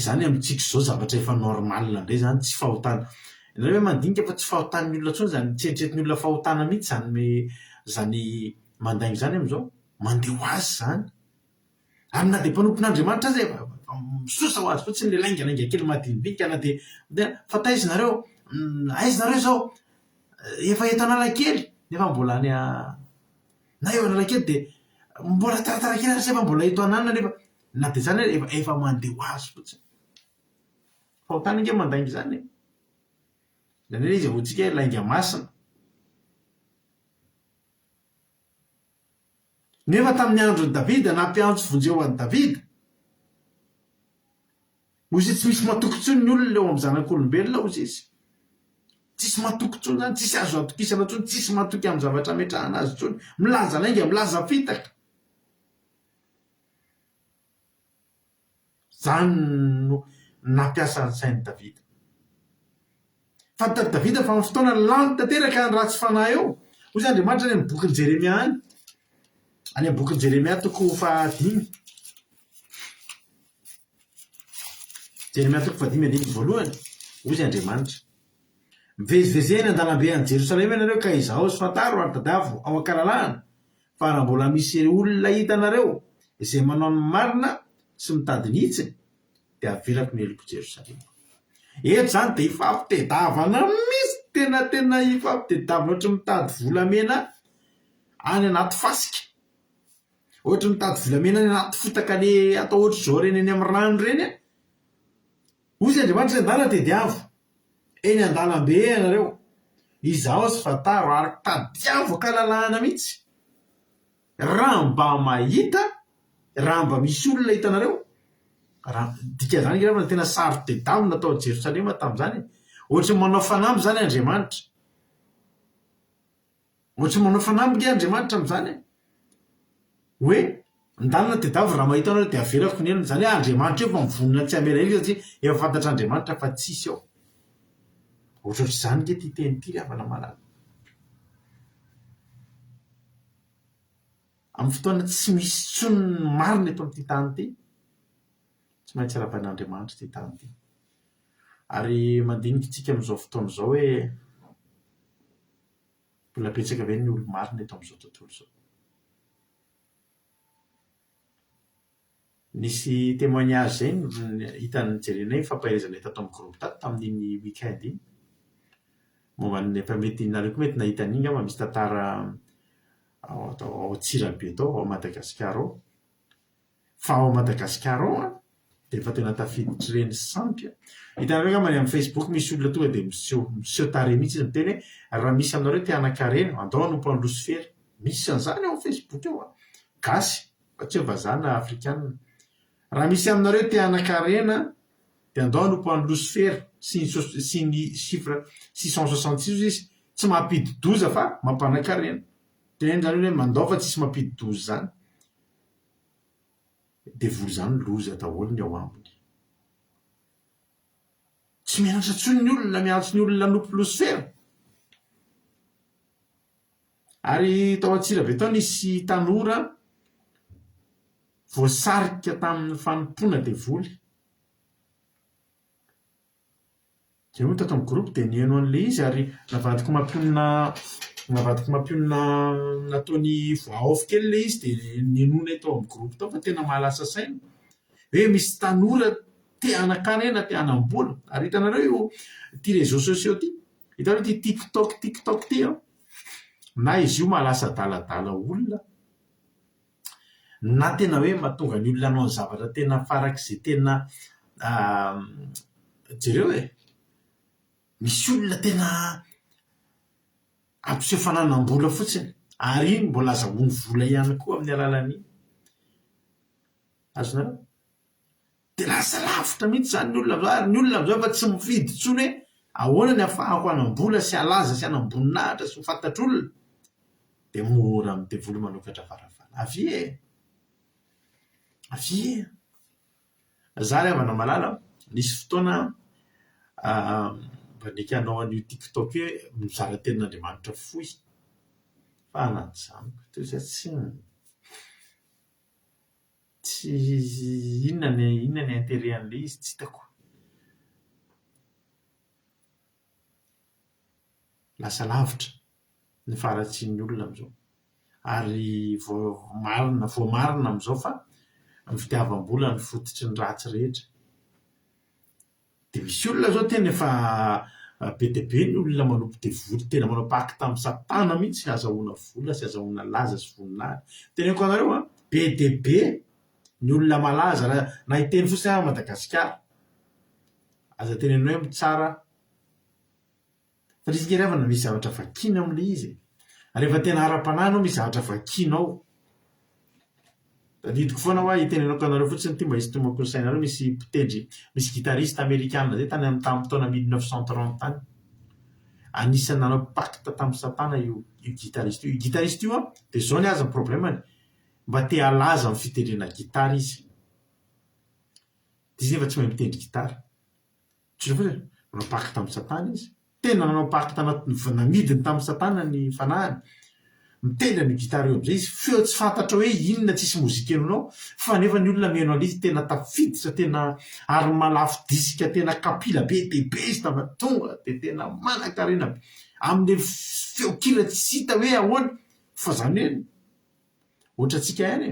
zany amintsika zao zavatra efa normal ndray zany, tsy fahotana. Ianareo hoe mandinika fa tsy fahotan'ny olona tsony zany, tsy eritreretin'ny olona fahotana mihitsy zany mandaingy zany am'izao, mandeha ho azy zany. Ary na de mpanompon'Andriamanitra azy misosa ho azy fotsiny le laingalainga kely madinidinika na de fa taizinareo zao efa eto Analakely nefa mbola any na eo Analakely de mbola taratarakely ary sefa mbola eto Ananina nefa na de zany efa mandeha ho azy fotsiny. Fahotana nge mandaingy zany zany hoe izy ahoantsika hoe lainga masina. Nefa tamin'ny andron'i Davida nampiantso vonjeo an'i Davida, ozy tsy misy matokontsony ny olona eo amin'ny zanak'olombelona ozy izy, tsisy matokontsony zany, tsisy azo atokisana tsony, tsisy matoky amin'ny zavatra metrahana azy tsony, milaza lainga, milaza fitaka. Zany no nampiasa ny sain'i Davida. Fa Davida fa amin'ny fotoana lany tanteraka ny ratsy fanahy eo. Hoy Andriamanitra any amin'ny bokin'i Jeremia any amin'ny bokin'i Jeremia toko 5. Jeremia toko 5:1. Hoy Andriamanitra: mivezivezena an-dalambe any Jerosalema ianareo ka izaho sy fantaro ary tadavo ao an-kalalahana fa raha mbola misy olona hitanareo izay manao ny marina sy mitady ny hitsiny dia avelako ny heliko Jerosalema. Eto zany dia ifampitedavana misy tena ifampitedavana ohatry mitady volamena any anaty fasika, ohatry mitady volamena any anaty fotaka le atao ohatry zao reny eny amin'ny rano reny. Hoy Andriamanitra: andala tediavo eny an-dalambe ianareo, izaho sy fantaro ary tadiavo ankalalahana mihitsy. Raha mba mahita, raha mba misy olona hitanareo, dika zany rehefa tena sary tedavo natao Jerosalema tamin'izany, ohatry manao fanamby zany Andriamanitra, ohatry manao fanamby nge Andriamanitra amin'izany hoe ndalina tedavo raha mahita anareo dia avelako ny elony. Zany hoe Andriamanitra eo fa mivonona tsy hamela ely satria efa fantatra Andriamanitra fa tsisy eo. Ohatr'ohatry zany nge ty teny ty havana malala. Amin'ny fotoana tsy misy tsony marina eto amin'ity tany ty, tsy maintsy araban'Andriamanitra ty tany ty. Ary mandinika itsika amin'izao fotoana izao hoe mbola betsaka ve ny olo marina eto amin'izao tontolo izao. Nisy témoignage zay hitan'ny jerenay fampaherezana tato amin'ny groupe tato tamin'iny week-end iny. Momba ny efa mety nareo koa mety nahita an'iny ngamba misy tantara ao Antsirabe tao ao Madagasikara ao. Fa ao Madagasikara ao dia efa tena tafiditra reny sampy. Hitanareo ngamba ny amin'ny Facebook misy olona tonga dia miseho tare mihitsy izy miteny hoe raha misy aminareo te hanan-karena andao hanompo any Losifera. Misy an'izany ao Facebook eo gasy fa tsy hoe vazaha na afrikanina. Raha misy aminareo te hanan-karena dia andao hanompo any Losifera sy ny chiffre 666 izy tsy mampidi-doza fa mampanan-karena. Teneny zany hoe mandao fa tsisy mampidi-doza zany. Dia vory zany loza daholo ny ao aminy. Tsy mianatra tsony ny olona miantso ny olona hanompo Losifera. Ary tao Antsirabe tao nisy tanora voasarika tamin'ny fanompoana devoly. Dia moa tato amin'ny groupe dia nihaino an'ilay izy ary navadika mampionina nataony voahaof kely ilay izy dia nihainoana tao amin'ny groupe tao fa tena mahalasa saina. Hoe misy tanora te hanan-karena, te hanam-bola. Ary hitanareo io ty réseaux sociaux ty, hitanareo ty TikTok ty na izy io mahalasa daladala olona na tena hoe mahatonga ny olona anao ny zavatra tena farak'izay tena jereo e misy olona tena ampiseho fananam-bola fotsiny ary iny mbola azahoany vola ihany koa amin'ny alalan'iny azonareo de lasa lavitra mihitsy zany ny olona am'zao ary ny olona am'zao efa tsy mifidy tsony hoe ahoana ny afahako anam-bola sy alaza sy anam-boninahitra sy mifatatr'olona de mora am'devoly manokatra farafara avie za le avana malala nisy fotoana mba nikanao an'io TikTok hoe mizara tenin'Andriamanitra foy fa anaty zaniko to za tsy inona ny intérêt an'le izy tsy hitako lasa lavitra ny faratsian'ny olona am'izao ary voamarina am'izao fa ny fitiavam-bola ny fototry ny ratsy rehetra de misy olona zao tena efa be de be ny olona manompo devoly tena manao pacte amin'ny satana mihitsy azahoana vola sy azahoana laza sy voninahitra teneko anareo be de be ny olona malaza na hiteny fotsiny a Madagasikara aza tenenao hoe mitsara fa izy ngerevana misy zavatra vakina am'le izy rehefa tena ara-pananao misy zavatra vakinao tadidiko foana hoa hitenenako anareo fotsiny ty mba hisy tomako ny sainareo misy mpitendry misy gitariste amerikanina zay tany amin'ny tamin'ny taona 1930 tany anisany nanao pacte tamin'ny satana io gitariste io de zao ny azy ny problemany mba te alaza amin'ny fitendrena gitara izy de izy nefa tsy mahay mitendry gitara tsy fotsiny manao pacte tamin'ny satana izy tena nanao pacte namidiny tamin'ny satana ny fanahany mitendra ny gitara eo am'izay izy feo tsy fantatra hoe inona tsisy mozika enonao fa nefa ny olona meno an'izy tena tafiditra tena ary malafo disika tena kapila be de izy tava tonga de tena manan-karena amin'le feokira tsy hita hoe ahoana fa zany hoe ohatra atsika ihany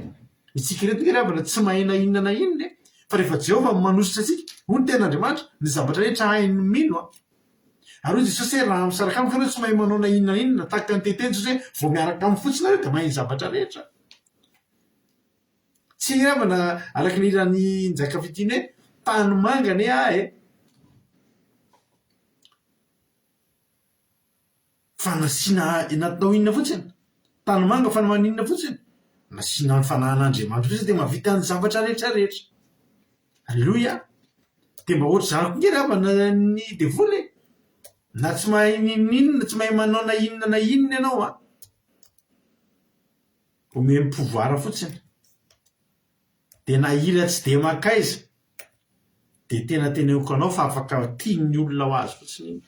itsika reto ngeravana tsy mahena inona na inona fa rehefa Jehovah manositra atsika hoy ny ten'Andriamanitra ny zavatra rehetra hainy mino ary Jesosy raha misaraka amiko anareo tsy mahay manao na inona na inona tahaka ny teteny Jesosy hoe vao miaraka amin'ny fotsiny nareo de mahay ny zavatra rehetra tsy ngeravana araky nirany njaka fitiny hoe tany mangany fa nasiana natao inona fotsiny tany manga fa naman'inona fotsiny nasiana ny fanahan'Andriamanitra fotsiny de mahavita ny zavatra rehetra rehetra alleloia de mba ohatra zany ko ngeravana ny devoly na tsy mahay ninona tsy mahay manao na inona ianao omeny pouvoir fotsiny de na ila tsy de makaiza de tena teneniko anao fa afaka tian'ny olona ho azy fotsiny iny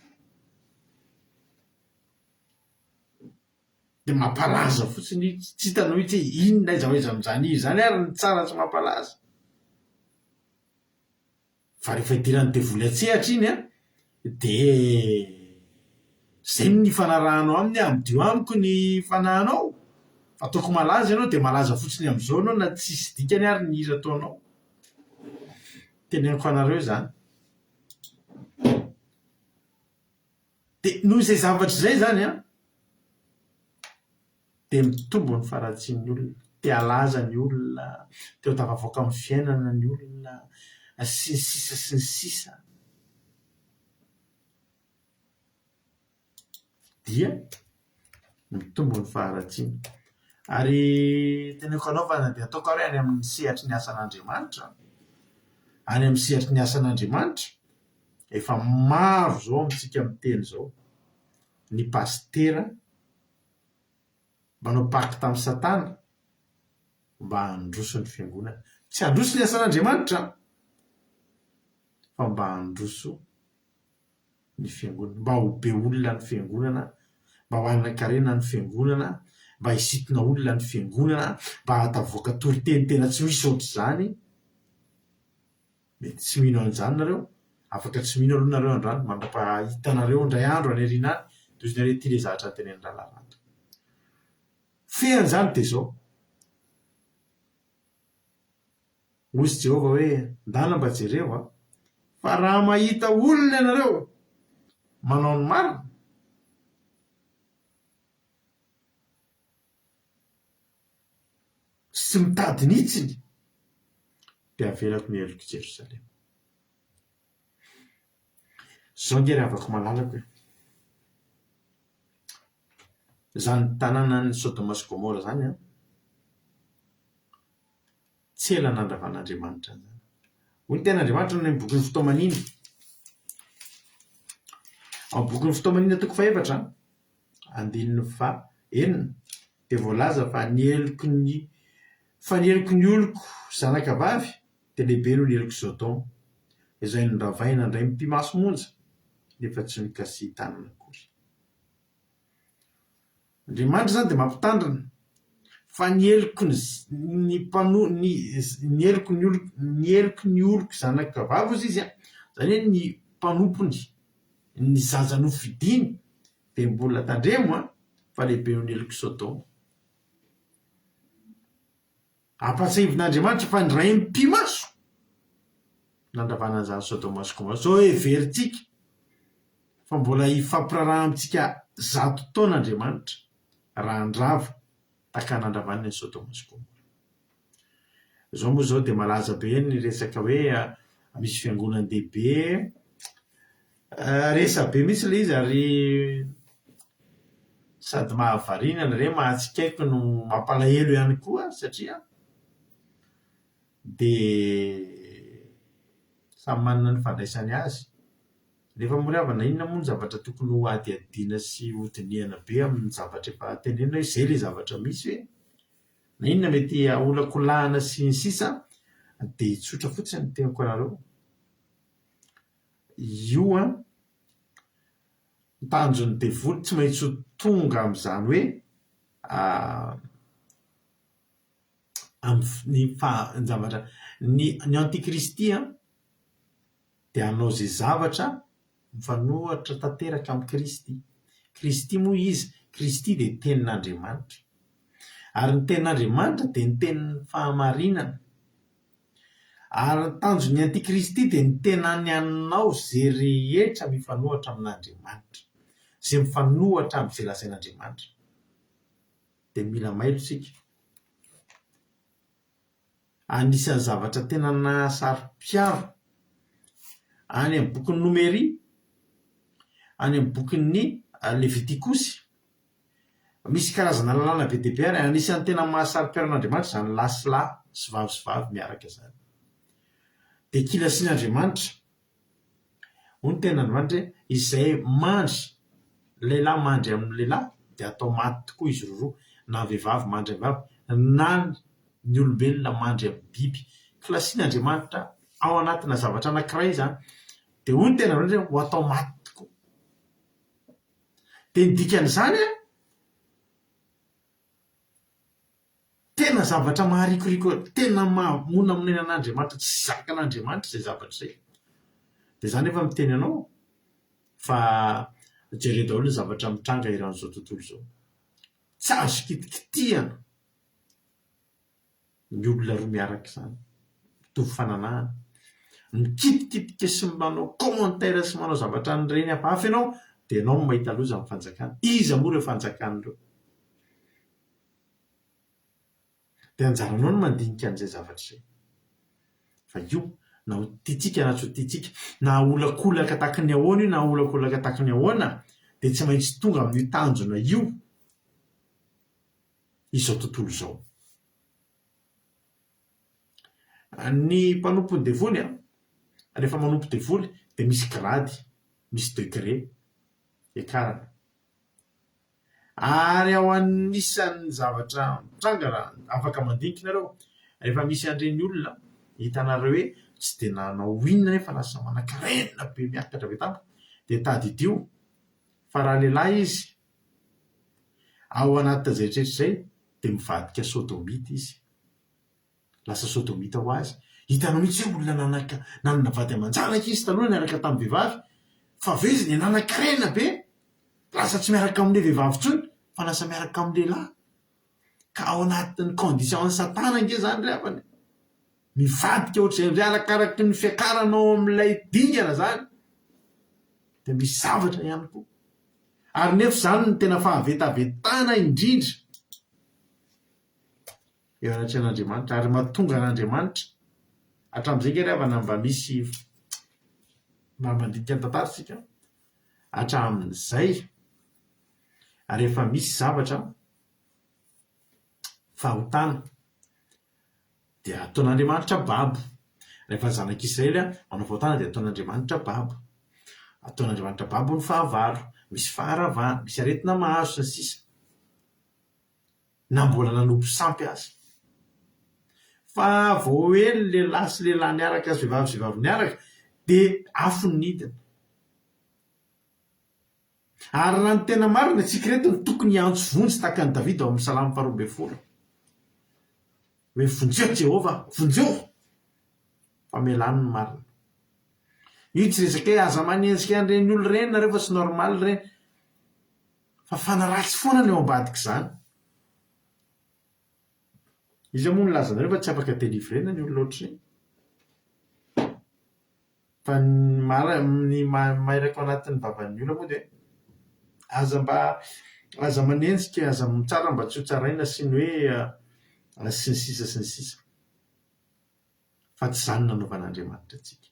de mampalaza fotsiny tsy hitanao mihitsy hoe inona iza hoeza amin'izany izy zany ary ny tsara tsy mampalaza fa rehefa hidiran'ny devoly atsehatra iny de zay ny fanarahanao aminy amdio amiko ny fanahanao fa ataoko malaza ianao de malaza fotsiny am'izao anao na tsisy dikany ary ny hira ataonao teneniko anareo zany de noho izay zavatra zay zany de mitombo ny faratsian'ny olona te alaza ny olona te ho tafavoaka amin'ny fiainana ny olona sy ny sisa dia mitombo ny faharatsiana ary teneko anaovana de ataoko ary any amin'ny sehatry ny asan'Andriamanitra any amin'ny sehatry ny asan'Andriamanitra efa maro zao amintsika miteny zao ny pastera manao pacte amin'ny satana mba handroso ny fiangonana tsy handroso ny asan'Andriamanitra fa mba handroso ny fiangonana mba ho be olona ny fiangonana mba ho hanan-karena ny fiangonana mba hisitona olona ny fiangonana mba hatavoaka toriteny tena tsy misy ohatr' zany mety tsy mino an'izany nareo afaka tsy mino aloha nareo andrano mandrapahitanareo indray andro any arina any tozinareo ty le zavatra teneny ralaratra fean'izany de zao ozy Jehova hoe ndana mba jereo fa raha mahita olona ianareo manao ny marina sy mitady nitsiny dia avelako ny eloko Jerosalema. Zao ngery avako malalako hoe zany tanàna ny Sodoma sy Gomora zany tsy ela nandravan'Andriamanitra zany. Hoy ny ten'Andriamanitra ny bokin'ny Fitoamanina. Ao bokin'ny Fitoamanina toko 4 andininy 9 dia voalaza fa ny eloko ny oloko zanakavavy dia lehibe noho ny eloko Sodoma izay niravaina indray mpimaso monja nefa tsy nikasy tanana akory. Andriamanitra zany dia mampitandrina fa ny eloko ny oloko zanakavavy ozy izy zany hoe ny mpanompony ny zaza nofidiny dia mbola tandremo fa lehibe noho ny eloko Sodoma. Ampatsivin'Andriamanitra fa ndray mpimaso nandravana an'izany Sodoma sy Gomora. Zao everitsika fa mbola hifampiraraha amintsika 100 taona Andriamanitra raha andrava taka nandravana ny Sodoma sy Gomora. Zao moa zao dia malaza be ny resaka hoe misy fiangonan-dehibe resa be mihitsy ilay izy ary sady mahavarina re mahatsikaiky no mampalahelo ihany koa satria dia samy manana ny fandraisany azy. Rehefa moravana inona moa ny zavatra tokony ho adiadiana sy hodiniana be amin'ny zavatra efa tenenina hoe izay ilay zavatra misy hoe na inona mety aholakolahana sy ny sisa dia tsotra fotsiny ny tenako anareo. Io tanjon'ny devoly tsy maintsy ho tonga amin'izany hoe ny antikristy dia hanao izay zavatra mifanohitra tanteraka amin'ny Kristy. Kristy moa izy, Kristy dia tenin'Andriamanitra ary ny tenin'Andriamanitra dia ny tenin'ny fahamarinana ary ny tanjon'ny antikristy dia ny tenany anao izay rehetra mifanohitra amin'Andriamanitra, izay mifanohitra amin'izay lazain'Andriamanitra. Dia mila mailo isika. Anisan'ny zavatra tena nahasaro-piaro any amin'ny bokin'ny Nomery, any amin'ny bokin'ny Levitikosy, misy karazana lalàna be dia be ary anisan'ny tena mahasaro-piaro an'Andriamanitra izany lahy sy lahy sy vavy miaraka izany. Dia kilasian'Andriamanitra hoy ny ten'Andriamanitra izay mandry lehilahy mandry amin'ny lehilahy dia atao maty tokoa izy roa, na vehivavy mandry amin'ny vavy na ny olombelona mandry amin'ny biby. Kilasian'Andriamanitra ao anatina zavatra anankiray izany dia hoy ny ten'Andriamanitra ho atao maty tokoa. Dia ny dikan'izany tena zavatra maharikoriko, tena mahamona amin'ny nenan'Andriamanitra, tsy zakan'Andriamanitra izay zavatra izay. Dia izany efa miteny anao fa jereo daholo ny zavatra mitranga eran'izao tontolo izao. Tsy azo kitikitihana ny olona roa miaraka izany, mitovy fananahana. Mikitikitika sy manao commentaire sy manao zavatra nireny hafahafa ianao dia ianao no mahita loza amin'ny fanjakana. Iza moa ireo fanjakan'ireo? Dia anjaranao no mandinika an'izay zavatra izay. Fa io na ho tiatsika na tsy ho tiatsika, na olakolaka tahaka ny ahoana io na olakolaka tahaka ny ahoana dia tsy maintsy tonga amin'ny tanjona io izao tontolo izao. Ny mpanompon'ny devoly rehefa manompo devoly dia misy grady, misy degré ekarany. Ary ao anisan'ny zavatra mitranga raha afaka mandinika nareo, rehefa misy an'ireny olona hitanareo hoe tsy dia nanao inona nefa lasa manan-karenina be miakatra be tampoka dia tadidio fa raha lehilahy izy ao anatin'izay rehetrarehetra izay dia mivadika sodomita izy, lasa sodomita ho azy. Hitanao mihitsy hoe olona nanana vady aman-janaka izy taloha niaraka tamin'ny vehivavy fa avy eo izy nanan-karenina be lasa tsy miaraka amin'ny vehivavy intsony fa lasa miaraka amin'ny lehilahy, ka ao anatin'ny condition ny satana nge izany ry havany, mivadika ohatr'izay arakaraky ny fiakaranao amin'ilay dingana izany dia misy zavatra ihany koa. Ary nefa izany no tena fahavetavetana indrindra eo anatry an'Andriamanitra ary mahatonga an'Andriamanitra hatramin'izay ke ravana mba misy mba mandika ny tantaritsika hatramin'izay rehefa misy zavatra fahotana dia ataon'Andriamanitra babo. Rehefa zanak'Israely manao fahotana dia ataon'Andriamanitra babo. Ataon'Andriamanitra babo ny fahavaro, misy faharavana, misy aretina mahazo sy ny sisa. Na mbola nanompo sampy azy. Fa vao ely lehilahy sy lehilahy niaraka sy vehivavy niaraka dia afo ny nidina. Ary raha ny tena marina tsika reto ny tokony antso vonjy tahaka ny Davida ao amin'ny Salamo 120. Hoe vonjeo Jehova, vonjeo! Fa melany ny marina. Io tsy resaka hoe aza manenjika an'ireny olo ireny rehefa tsy normal ireny. Fa fanaratsy foana ny eo ambadika izany. Izy moa milaza anareo fa tsy afaka delivrena ny olona ohatr'izay. Fa ny mairaka ao anatin'ny vavan'ny olona moa dia aza manenjika, aza tsara mba tsy ho tsaraina sy ny hoe sy ny sisa. Fa tsy izany nanaovan'Andriamanitra antsika.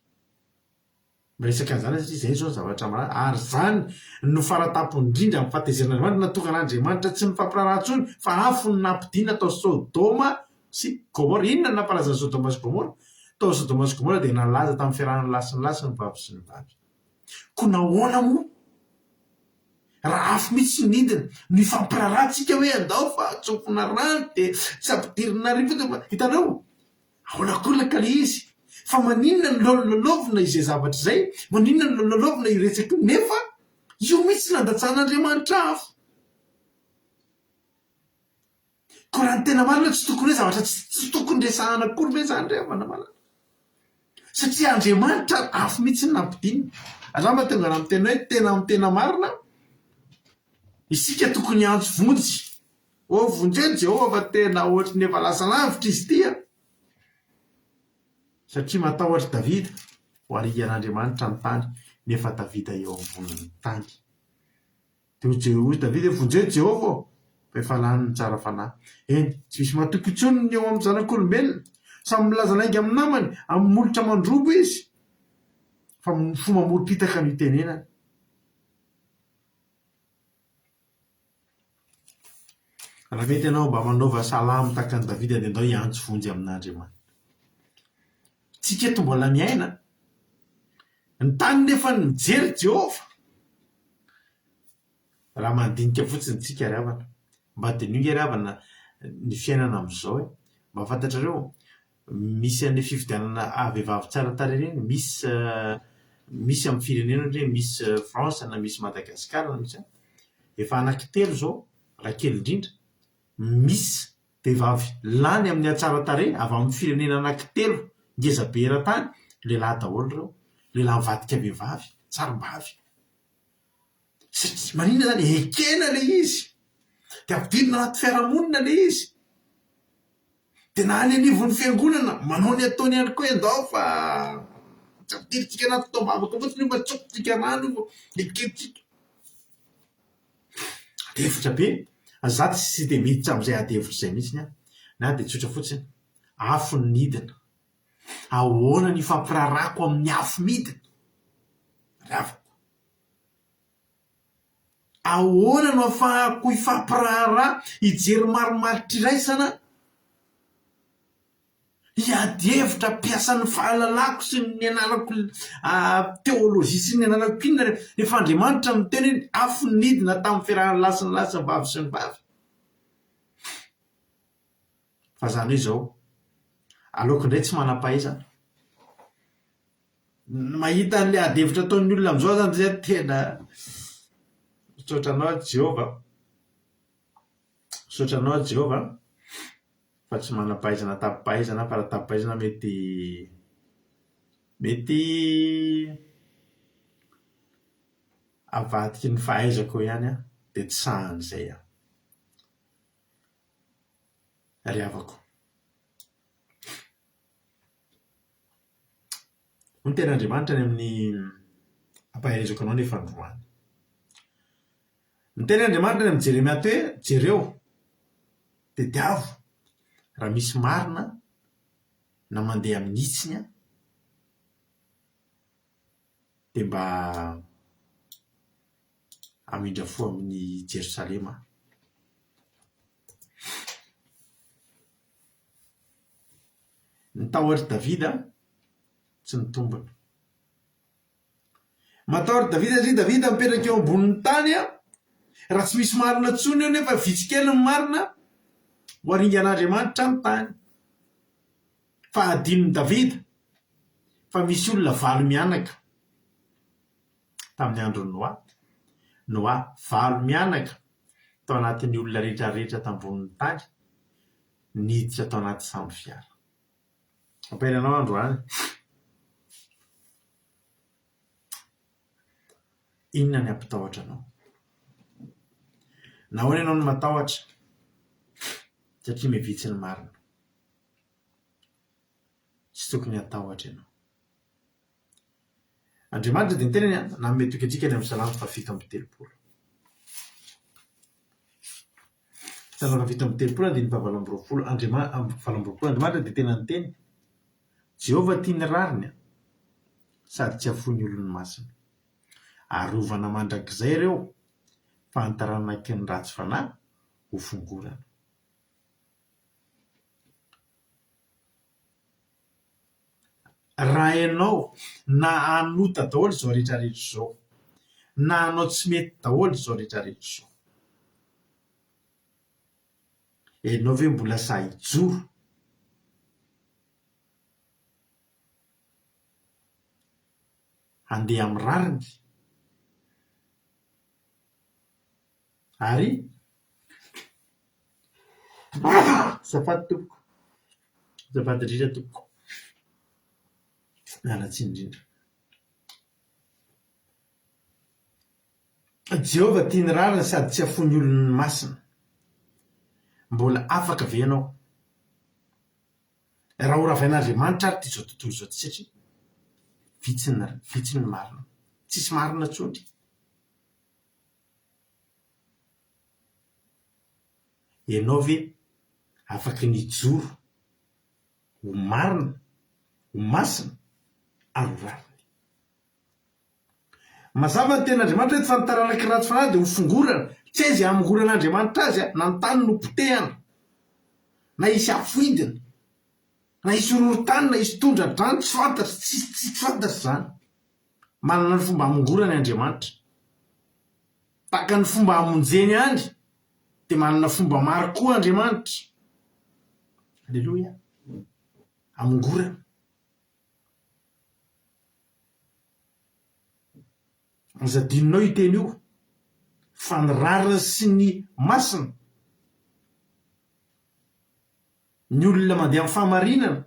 Miresaka an'izany satria izay zao zavatra malaza ary izany no faratapo indrindra amin'ny fahatezern'Andriamanitra natonga an'Andriamanitra tsy mifampiraharaha intsony fa afo ny nampidiana tao Sodoma sy Gomora. Inona nampalaza ny Sodoma sy Gomora? Tao Sodoma sy Gomora dia nalaza tamin'ny fiarahan'ny lasy ny vavy sy ny vavy. Ko nahoana moa? Raha afo mihitsy ny nidina ny fampiraharahantsika hoe andao fa tsofina rano dia tsy ampidirina rivo. Hitanao? Ahoana kolaka le izy? Fa maninona ny lolalovina izay zavatra izay? Maninona ny lolalovina iresaka nefa io mihitsy nandatsahan'Andriamanitra afo. Ko raha ny tena marina tsy tokony hoe zavatra tsy tokony resahana akory ve izany rehafana malana? Satria Andriamanitra afo mihitsy ny nampidinina. Raha mahatonga amin'ny tena hoe tena amin'ny tena marina, isika tokony antso vonjy. O vonjeo Jehova fa tena ohatry ny efa lasa lavitra izy tia. Satria matahotra Davida ho arian'Andriamanitra ny tany, nefa Davida eo ambonin'ny tany. Dia hoy Davida vonjeo Jehova fa efa lany ny tsara fanahy. Eny, tsy misy matoky intsony ny eo amin'ny zanak'olombelona. Samy milaza lainga amin'ny namany, amin'ny molotra mandrobo izy. Fa fo mamoropitaka ny tenenany. Raha mety ianao mba manaova salamo tahaka ny Davida dia andao hiantso vonjy amin'Andriamanitra. Tsika eto mbola miaina. Ny tany nefa ny mijery Jehova. Raha mandinika fotsiny tsika ravana. Mba dinio ravana ny fiainana amin'izao. Mba fantatrareo misy an'ilay fifidianana vehivavy tsara tarehy ireny, misy amin'ny firenena ohatra hoe misy France na misy Madagasikara na misy efa anankitelo zao raha kely indrindra. Misy vehivavy lany amin'ny atsara tarehy avy amin'ny firenena anankitelo ngeza be eran-tany, lehilahy daholo ireo, lehilahy mivadika vehivavy, tsarom-bavy. Satria maninona zany ekena le izy. Dia ampidirina anaty fiarahamonina le izy. Dia na any anivon'ny fiangonana manao ny ataony ihany koa andao fa tsy ampidiritsika anaty tombavaka fotsiny mba tsokotsika rano ekentsika. Adevitra be. Azaty sy dia miditra amin'izay adevitra izay mihitsy na dia tsotra fotsiny afo ny nidina. Ahoana ny fampirarako amin'ny afo midina? Ravako. Ahoana no ahafahako hifampiraharaha hijery marimaritra iraisana? Hiadevitra mpiasa ny fahalalako sy ny anarako teolojia sy ny anarako inona rehefa Andriamanitra miteny hoe afo ny nidina tamin'ny fiarahan'ny lasy ny vavy sy ny vavy. Fa izany hoe izao, aleoko indray tsy manam-pahaizana. Mahita an'ilay adevitra ataon'ny olona amin'izao zany dia tena misaotranao Jehova. Misaotranao Jehova. Fa tsy manam-pahaizana tapim-pahaizana fa raha tapim-pahaizana mety avadiky ny fahaizako ihany dia tsy sahan'izay ry havako. Ny ten'Andriamanitra ny amin'ny ampahaizako anao nefa androany. Ny ten'Andriamanitra ny amin'ny Jeremia hoe jereo dia diavo raha misy marina na mandeha amin'ny itsiny a dia mba amindra fo amin'ny Jerosalema. Nitahotra Davida tsy nitombona. Matahotra Davida satria Davida mipetraka eo ambonin'ny tany a, raha tsy misy marina tsony eo nefa vitsikely ny marina ho aringan'Andriamanitra ny tany. Fa adinony Davida fa misy olona valo mianaka tamin'ny andron'ny Noa valo mianaka tao anatin'ny olona rehetrarehetra tambonin'ny tany niditra tao anaty sambo fiara. Amperinanao androany, inona ny ampitahotra anao? Nahoana ianao no matahotra? Satria mevitsy ny marina. Tsy tokony hatahotra ianao. Andriamanitra dia nitenany nanome toky antsika ny amin'ny Salamo 170. Salamo 170 Andriamanitra dia tena niteny, Jehovah tia ny rariny sady tsy afohy olon'ny masina. Arovana mandrakizay ireo fa antaranaky ny ratsy fanahy ho fongorana. Raha ianao na anota daholo izao rehetrarehetra izao, na anao tsy mety daholo izao rehetrarehetra izao, ianao ve mbola sahy hijoro handeha amin'ny rariny ary azafady tompoko, azafady indrindra tompoko, mialatsiny indrindra. Jehovah tia ny rariny sady tsy afohy olon'ny masina. Mbola afaka ve ianao raha horavain'Andriamanitra ary ty zao tontolo zao ty, satria vitsy ny marina, tsisy marina tsony. Ianao ve afaka nijoro ho marina, ho masina ary ho rariny? Mazava ny ten'Andriamanitra hoe fa nitaranaky ratsy fanahy dia ho fongorana. Tsy aiza hamongoran'Andriamanitra azy a, na ny tany no potehana, na isy afindina, na isy horohorontany, na isy tondra-drano, tsy fantatry zany. Manana ny fomba hamongorany Andriamanitra. Taka ny fomba hamonjeny any dia manana fomba maro koa Andriamanitra. Alleloia. Hamongorana. Aza dininao iteny io fa ny rariny sy ny masina, ny olona mandeha amin'ny fahamarinana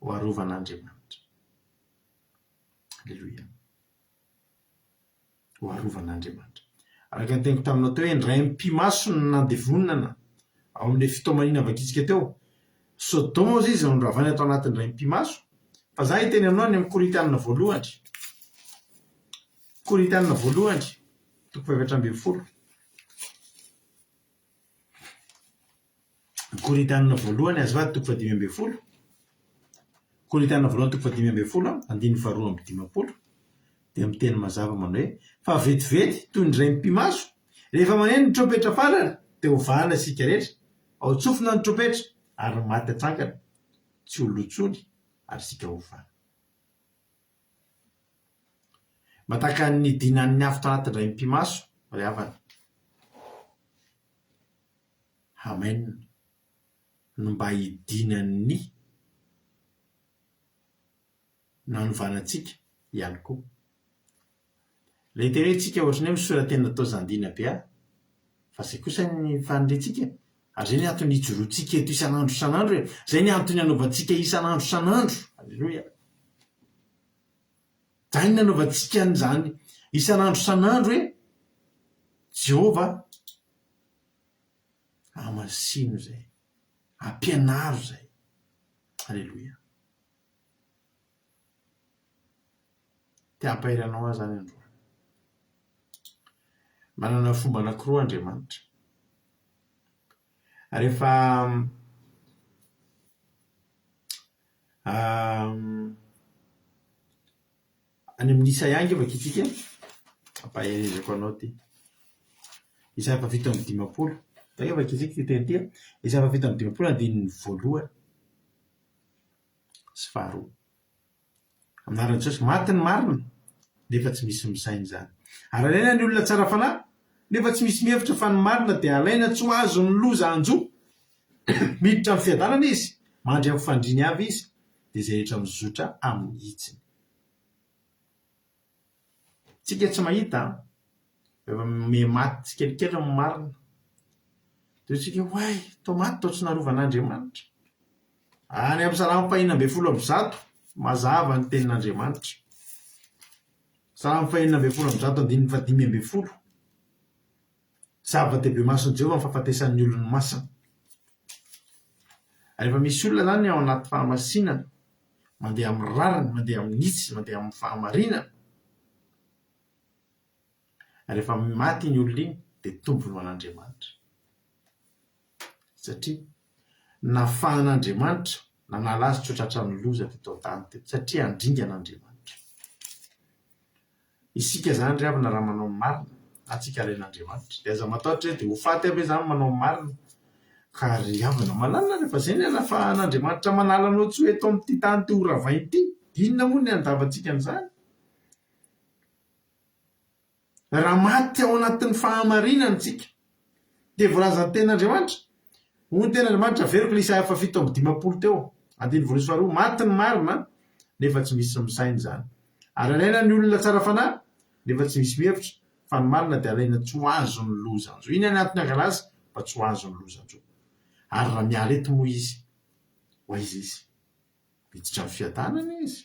ho arovan'Andriamanitra. Alleloia. Ho arovan'Andriamanitra. Araka ny teniko taminao teo hoe ndray mpimaso no nandevonana ao amin'ilay fitoamanina vakitsika teo. Sodoma moa izy nondravany atao anatin'ny ray mpimaso, fa za hiteny aminao ny amin'ny Korintianina voalohany. Korintianina voalohany 12. Korintianina voalohany azafady 12. Korintianina voalohany 12, andiny faharoa amby 50, dia miteny mazava manao hoe fa vetivety toy ny ray mpimaso rehefa maneno ny trompetra farany dia ho vahana isika rehetra, ao tsofina ny trompetra ary maty atsangana, tsy ho lotsony ary isika ho vahana. Mataka ny dinan'ny afo tao anatin'ny ray mpimaso ry havana. Amen. No mba hidinan'ny nanovanantsika ihany koa. Ilay teny hoe tsika ohatrany hoe misoratena tao zandina be ahy, fa zay kosa ny faniretsika. Ary zay ny antony hijoroantsika eto isan'andro isan'andro, zay ny antony hanaovantsika isan'andro isan'andro. Alleloia. Zay ny nanaovantsika an'izany isan'andro isan'andro hoe Jehovah amasino zay, ampianaro zay. Alleloia. Te hampairanao azy zany andro. Manana fomba anankiroa Andriamanitra. rehefa any amin'ny Isaia angy vakitsika ampaherezako anao ty Isaia 7:10 tak vakitsika ty teny ty Isaia 7:10 andininy 1 sy 2 amin'anaran'i Jesosy maty ny marina nefa tsy misy misainy zany ary alaina ny olona tsara fanahy nefa tsy misy mihevitra fa ny marina dia alaina tsy ho azo ny loza anjo miditra amin'ny fiadanana izy mandry amin'ny fandriny avy izy dia izay rehetra mizotra amin'ny hitsiny tsika tsy mahita efa maty tsikelikely amin'ny marina dia tsika hoay tao maty tao tsy narovan'Andriamanitra any amin'ny Salamo 1:100 mazava ny tenin'Andriamanitra Salamo 1:100 zava-dehibe mason'i Jehovah mifahafatesan'ny olony masina rehefa misy olona zany ao anaty fahamasinana mandeha amin'ny rariny mandeha amin'ny nitsy mandeha amin'ny fahamarinana rehefa maty ny olona iny dia tombony ho an'Andriamanitra satria nafahan'Andriamanitra nanala azy tsotra hatramin'ny loza teto an-tany teto satria andringan'Andriamanitra isika zany ry havana raha manao marina atsika ren'Andriamanitra dia aza matahotra dia ho faty aby zany manao marina ka ry havana malalina rehefa zay ny anafahan'Andriamanitra manala anao tsy hoe eto amin'ity tany ty horavainy ity inona moa ny andavantsika an'izany raha maty ao anatin'ny fahamarinana tsika dia voalazan'ny tenin'Andriamanitra hoy ny tenin'Andriamanitra veriko le Isaia 7:10 teo 1:2 maty ny marina nefa tsy misy misainy zany ary alaina ny olona tsara fanahy nefa tsy misy mihevitra fa ny marina dia alaina tsy ho azo ny lozanjo iny anatiny angalazy fa tsy ho azo ny lozanjo ary raha miala eto moa izy ho aiza izy miditra amin'ny fiadanana izy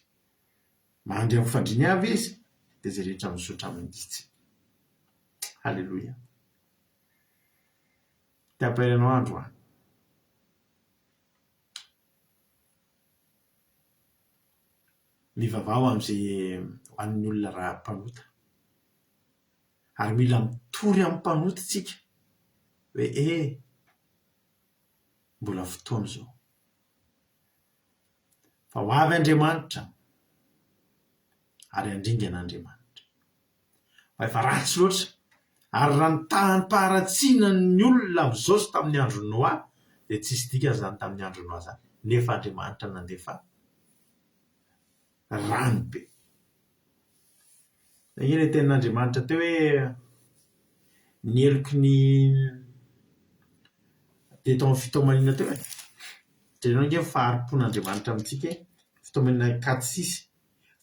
mandry amin'ny fandriny avy izy dia izay rehetra mizotra amin'ny hitsy halleloia tiampahiranao andro any mivavao amin'izay ho an'ny olona raha mpanota ary mila mitory amin'ny mpanota tsika hoe mbola fotoana zao fa ho avy Andriamanitra ary andringan'Andriamanitra fa efa ratsy loatra ary raha nitahanam-paharatsiana ny olona amin'izao sy tamin'ny andro Noa dia tsisy dika zany tamin'ny andro Noa zany nefa Andriamanitra nandefa rano be iny le tenin'Andriamanitra teo hoe ny eloko ny dia tao amin'ny fitomanina teo jereo nge faharimpon'Andriamanitra amintsika fitomanina 4:6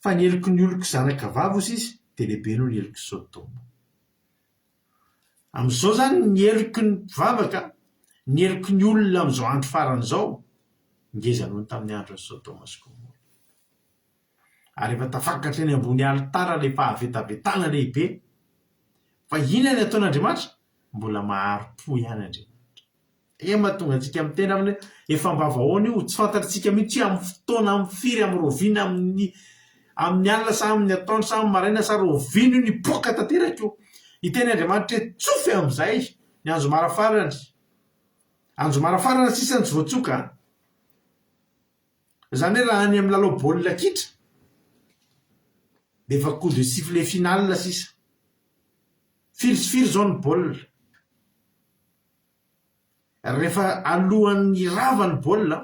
fa ny eloko ny oloko zanaka vavy izy dia lehibe noho ny eloko Sodoma amin'izao zany ny eloko ny vavaka ny eloko ny olona amin'izao andro faran'izao ngeza noho ny tamin'ny andron'ny Sodoma sy Gomora ary efa tafakatra eny ambony alitara le fahavetavetana lehibe fa inona ny ataon'Andriamanitra mbola maharo-po ihany Andriamanitra mahatonga antsika amin'ny tena amin'ny efa mbavahoana io tsy fantatritsika mihitsy amin'ny fotoana amin'ny firy amin'ny roviana amin'ny alina sa amin'ny atoandro sa amin'ny maraina sa roviana io nipoaka tanteraka io iteny Andriamanitra hoe tsofe amin'izay ny andro marafarana sisany tsy voatsoka zany hoe raha any amin'ny lalao baolina kitra dia efa coup de sifflet final sisa firy sy firy zao ny baolina rehefa alohan'ny rava ny baolina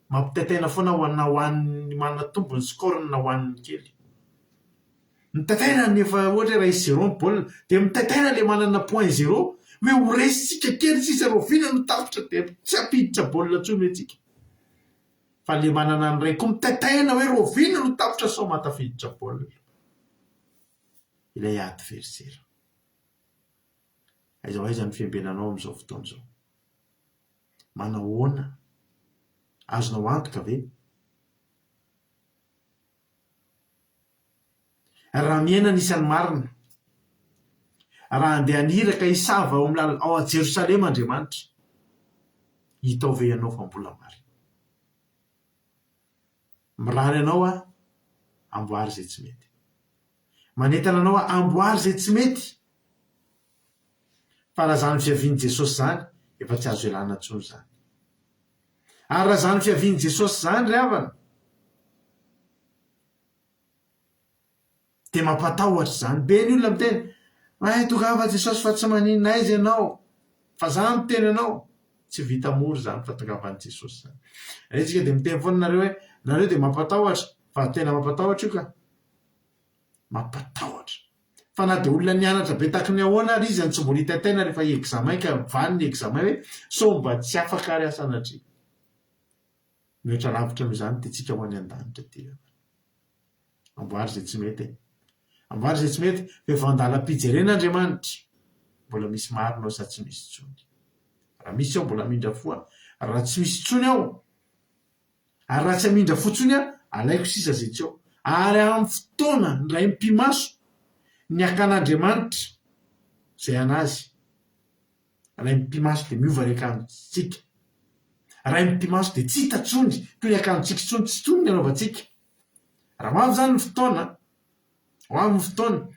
mampitaitaina foana na ho an'ny manana tombony scorne na ho an'ny kely mitaitaina nefa ohatra raha isy 0 ny baolina dia mitaitaina le manana point 0 hoe ho resitsika kely sisa roviana no tafitra dia tsy ampiditra baolina ntsony hoetsika fa le manana ny ray koa mitaitaina hoe roviana no tafitra sao matafiditra baolina ilay adversaire aiza ho aiza ny fiambenanao amin'izao fotoana izao manahoana azonao antoka ve raha miaina nisan'ny marina raha andeha aniraka hisava ao a Jerosalema Andriamanitra hitao ve ianao fa mbola marina mirary anao amboary zay tsy mety manentana anao amboary zay tsy mety fa raha zany fiavian'i Jesosy zany efa tsy azo elana ntsony zany. Ary raha zany fiaviany Jesosy zany ry havana de mampatahotra zany be ny olona miteny tokava Jesosy fa tsy maninona aiza ianao fa zany miteny anao tsy vita mory zany fa tongavan'i Jesosy zany. Retsika de miteny foana nareo de mampatahotra fa tena mampatahotra io ka mampatahotra fa na de olona nianatra be taky ny ahoana ary izy any tsy mbola hitataina rehefa examen ka vany ny examen hoe so mba tsy afaka ary asanatri mihoatra lavitra am'izany de tsika ho any an-danitra ty amboary zay tsy mety amboary zay tsy mety fevandala-pijerena Andriamanitra mbola misy marinao sa tsy misy tsony. Raha misy ao mbola mindra foa, raha tsy misy tsony ao ary raha tsy amindra fotsony alaiko sisa zay tsy ao. Ary amin'ny fotoana ray mpimaso ny akan'Andriamanitra zay anazy ray mpimaso de miova reka amintsika, ray mpimaso de tsy hita tsony toy ny akantsika tsony tsy tsony ny anaovantsika. Raha mavy zany ny fotoana ho amin'ny fotoana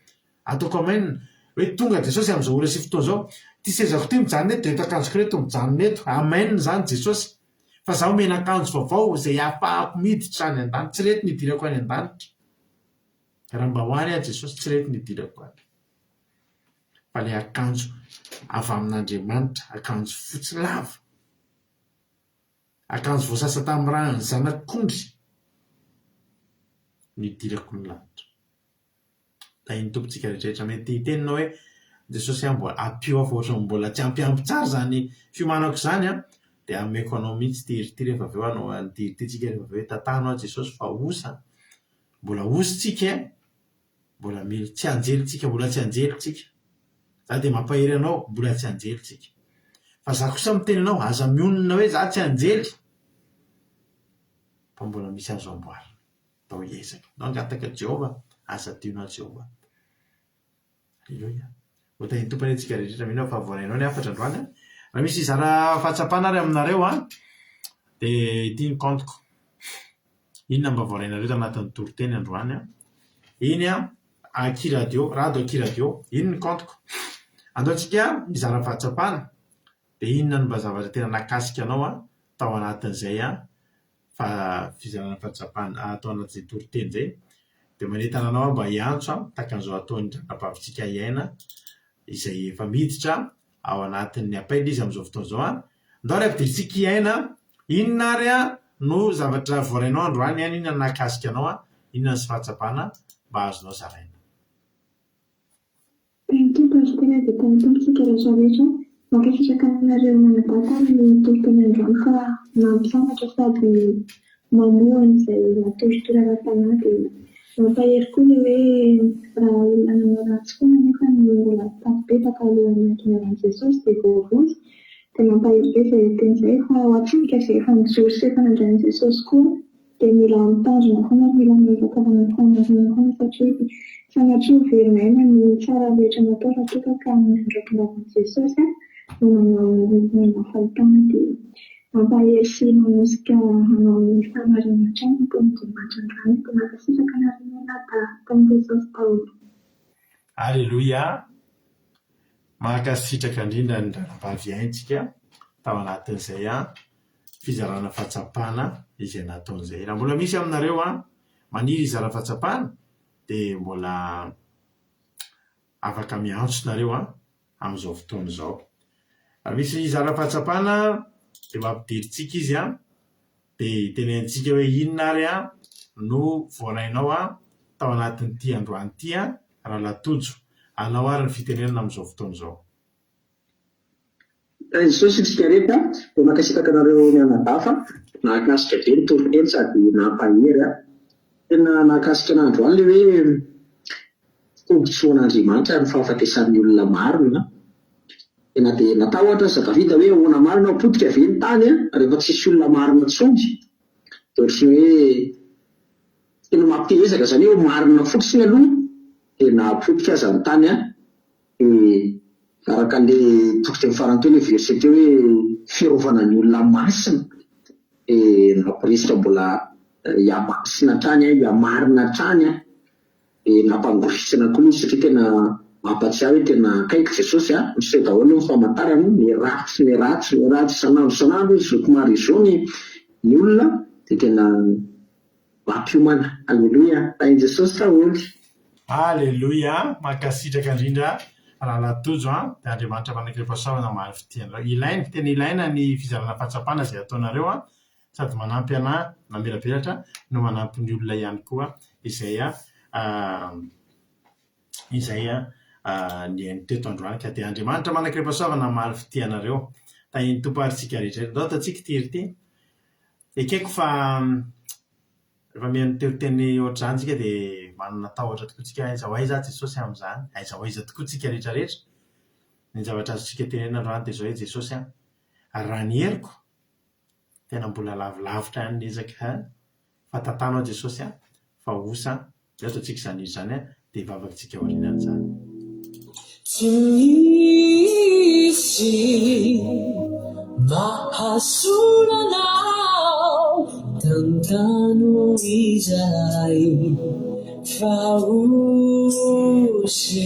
ataoko amainina hoe tonga Jesosy amin'izao ora sy fotoana zao ty sezako ty mijanona eto de eto akanjoko reto mijanona eto amainina zany Jesosy fa zaho mena akanjo vaovao zay ahafahako miditra any an-danitra tsy rety nidirako any an-danitra. Raha mba ho any Jesosy tsy rety nidirako any fa le akanjo avy amin'Andriamanitra, akanjo fotsy lava, akanjo voasasa tamin'ny rano ny zanak'ondry nidirako ny lanitra. Da iny tompontsika rehetrarehetra mety hitenina hoe Jesosy mbola ampio afa ohatrany mbola tsy ampiampy tsara zany fiomanako zany de ameko anao mihitsy ty rehefa aveo anao antihitytsika rehefa aveo tantanao Jesosy fa osa mbola ositsika mbola mily tsy anjelitsika mbola tsy anjelitsika za de mampahery anao mbola tsy anjelitsika fa za kosa miteny anao aza mionona hoe za tsy anjely fa mbola misy azo amboary tao iezaka nao angataka Jehova asa tianao Jehova. Alleluia. Otany tompany antsika rehetra mino fa voanainao ny afatra androany raha misy izara fahatsapana ary aminareo de ity ny kantoko inona mba voanainareo tanatin'ny toriteny androany iny akiradio rado akiradio iny ny kantoko andaotsika mizara fahatsapana de inona ny mba zavatra tena nakasika anao tao anatin'izay fa fizarana fahatsapana atao anatin'izay toriteny zay de manentana anao mba hiantso takan'izao ataon'ny dranapavintsika iaina izay efa miditra ao anatin'ny apaily izy amin'izao fotoana zao ndao ry ampidiritsika iaina inona ary no zavatra voarainao androany inona ny nakasika anao inona ny sy fahatsapana mba azonao zaraina. Tompo tena dia tany tompontsika rehetrarehetra mankasitraka aminareo manadata ny toriteny androany fa mampisanatra sady mamohana izay matoritora ara-tanahy dia mampahery koa le hoe raha olona nanao ratsy foana nefa ny mbola tafibetaka alohan'ny anton'aran'i Jesosy dia voavozy dia mampahery be izay teny izay fa ho atsika izay efa mijoro sy efa nandran'i Jesosy koa dia mila mitandrina foana mila miezaka fanavina foana satria sanatria overinay ny tsara rehetra natao raha toka ka nandra-tongavan'i Jesosy no manao fahitana dia mampahery sy manosika hanao ny famarina trano no tombatra andrany dia mankasitraka nareo nata tamin'i Jesosy daholo. Alleluia. Mankasitraka indrindra ny ranam-bavy aintsika tao anatin'izay fizarana fahatsapana izay nataon'izay. Raha mbola misy aminareo maniry izara fahatsapana dia mbola afaka miantsonareo amin'izao fotoana izao. Raha misy izara fahatsapana dia mampidiritsika izy dia tenentsika hoe inona ary no voanainao tao anatin'ity androany ity raha latojo anao ary ny fitenenana amin'izao fotoana izao. Jesosy tsika rehetra dia mankasitraka anareo mianadafa nahakasika be ny toriteny sady nampahery tena nahakasika n'androany le hoe tombotsoan'Andriamanitra ny fahafatesan'ny olona maro tena dia natao ohatra ny Davida hoe ahoana marina potika ve ny tany rehefa tsisy olona marina tsony dia ohatrany hoe tena mampitehezaka zany hoe marina fotsiny aloha dia napotika aza ny tany araka le tokoteny farany teo le verset teo hoe fiarovana ny olona masina napirisitra mbola hiamasina trany hiamarina trany nampangorisina koa satria tena mampatsiahy hoe tena kaiky Jesosy misy daholo ny famantarana ny ratsy sanandro zokomary izao ny olona dia tena mampiomana. Aleloia, tainy Jesosy daholo. Aleloia, mankasitraka indrindra raha latojo dia Andriamanitra manankirefa-saona maro fitiana tena ilaina ny fizarana fahatsapana izay ataonareo sady manampy ana namelabelatra no manampy ny olona ihany koa izay ny teto androany ka dia Andriamanitra manankirefa-saona maro fitianareo tahiny tompo aritsika rehetra dao tatsika ity ekeko fa rehefa mihaino teny ohatr'izany tsika dia manana tahotra tokoa tsika aiza ho aiza Jesosy amin'izany, aiza ho aiza tokoa tsika rehetrarehetra. Ny zavatra azotsika tenena androany dia izao hoe Jesosy raha ny heriko tena mbola lavilavitra ihany ny ezaka fa tantanao Jesosy fa osa dia ohatra tsika izany izy izany dia hivavakantsika aorianany izany. Tsy misy mahasolanao tantano izay fa osy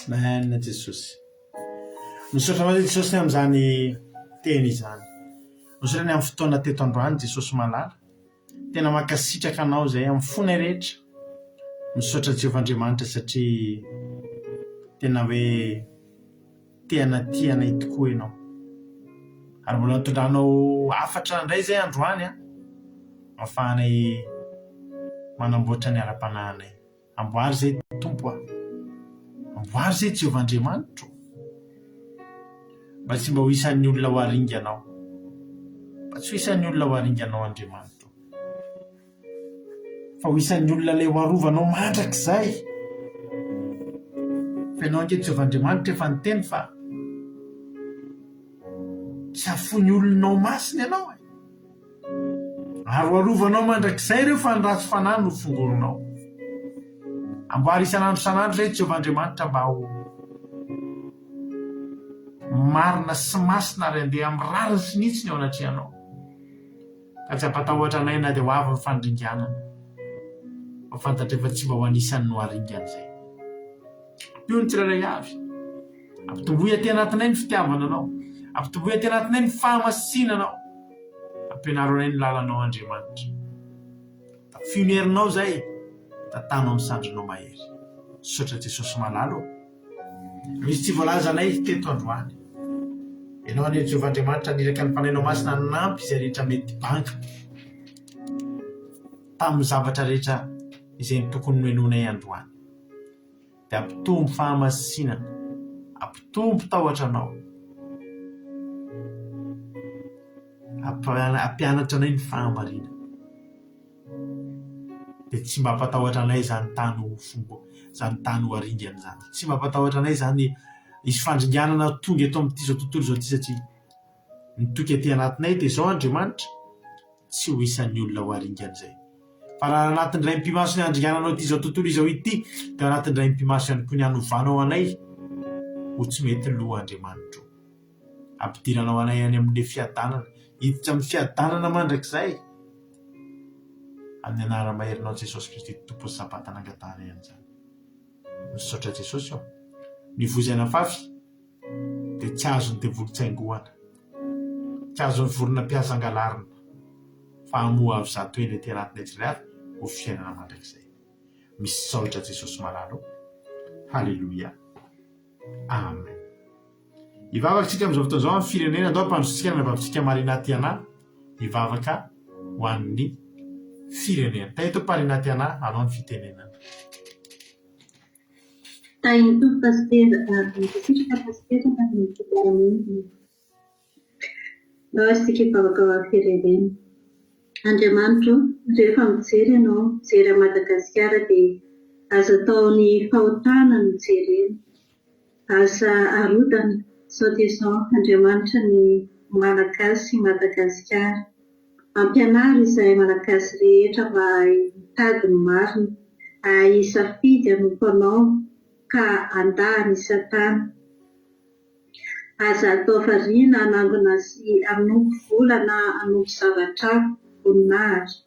Mahana Jesosy. Misaotra mazy Jesosy amin'izany teny izany. Misaotra ny amin'ny fotoana teto androany Jesosy malala. Tena mankasitraka anao izay amin'ny fona rehetra. Misaotra Jehovah'Andriamanitra satria tena hoe tianay tokoa ianao. Ary mbola nitondranao afatra indray izay androany ahafahanay manamboatra ny ara-panahinay. Amboary izay tompo amboary izay Jehovah'Andriamanitra. Mba tsy mba ho isan'ny olona ho aringanao. Mba tsy ho isan'ny olona ho aringanao Andriamanitra. Fa ho isan'ny olona ilay ho arovanao mandrakizay. Fa ianao ange Jehovah'Andriamanitra efa niteny fa tsy afony olonao masina ianao. Ary ho arovanao mandrakizay ireo fa ny ratsy fanahy no fongoronao. Amboary isan'andro izay Jehovah'Andriamanitra mba ho marina sy masina ary andeha amin'ny rariny sy nitsy ny ao anatrehanao. Ka tsy hampatahotra anay na dia ho avy ny fandringanana. Fa fantatra efa tsy mba ho anisan'ny no haringana izay. Io ny tsirairay avy. Ampitomboy aty anatinay ny fitiavana anao. Ampitomboy aty anatinay ny fahamasinanao. Ampianaro anay ny lalanao Andriamanitra. Tafio ny herinao izay. Tatanao amin'ny sandrinao mahery. Misaotra Jesosy malalo. Misy tsy voalaza anay teto androany. Ianao any Jehovah'Andriamanitra niraka ny fanahinao masina nampy izay rehetra mety banka. Tamin'ny zavatra rehetra izay tokony noenonay androany. Dia ampitombo fahamasinana. Ampitombo tahotra anao. Ampianatra anay ny fahamarina. Dia tsy mba hampatahotra anay izany tany ho fomba, izany tany ho aringana izany. Tsy mba hampatahotra anay izany isy fandringanana tonga eto amin'ity izao tontolo izao ity satria nitoky aty anatinay dia izao Andriamanitra tsy ho isan'ny olona ho aringana izay. Fa raha anatin'ny ray mpimaso ny andringananao ity izao tontolo izao ity dia anatin'ny ray mpimaso ihany koa ny hanovanao anay ho tsy mety loha Andriamanitra. Ampidiranao anay any amin'ilay fiadanana, hiditra amin'ny fiadanana mandrakizay. Amin'ny anarana maherinao Jesosy Kristy tompon'ny sabata nangatahana an'izany. Misaotra Jesosy ao. Ny vozana fafy dia tsy azony devolon-tsaingohana. Tsy azony vorona-piasa angalarina. Fa hamoha avy zato eny ety anatinay tsirairay ho fiainana mandrakizay. Misaotra Jesosy malalo. Halleluia. Amen. Hivavakantsika amin'izao fotoana izao amin'ny firenena andao mpandrotsika nanabavintsika Marina Tiana hivavaka ho an'ny firenena. Taito Marina Tiana anao ny fitenenana. Taito pastera sitraka pastera na ny fiarahamonina. Asika hivavaka ho amin'ny firenena. Andriamanitro, rehefa mijery ianao, mijery a Madagasikara dia aza ataony fahotana no jerena. Aza arodana sao dia izao Andriamanitra ny Malagasy Madagasikara. Ampianary izay Malagasy rehetra mba hitady ny marina, hisafidy hanompo anao ka handany isatana. Aza atao variana hanangona azy hanompo vola na hanompo zavatra voninahitra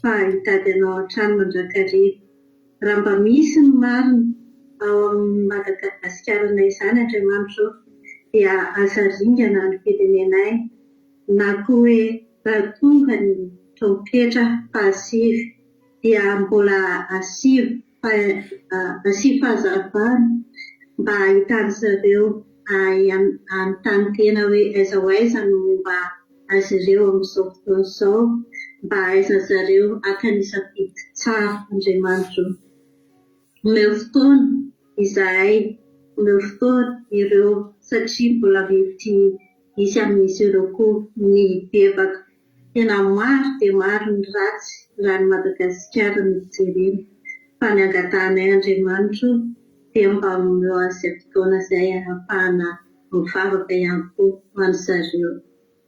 fa hitady anao hatrany mandrakariva. Raha mba misy ny marina ao amin'ny Madagasikarana izany Andriamanitro dia aza ringana ny firenenay na koa hoe raha tonga ny trompetra fahasivy dia mbola asivy fahazavana mba ahitany zareo anontany tena hoe aiza ho aiza no mba azy ireo amin'izao fotoana izao mba aiza zareo aka ny safidy tsara Andriamanitro. Omeo fotoana izahay, omeo fotoana ireo satria mbola mety hisy amin'izy ireo koa ny bebaka. Tena maro dia maro ny ratsy raha ny Madagasikara no jerena. Fa ny angatahanay Andriamanitro dia mba omeo azy fotoana izay ahafahana mivavaka ihany koa ho an'ny zareo.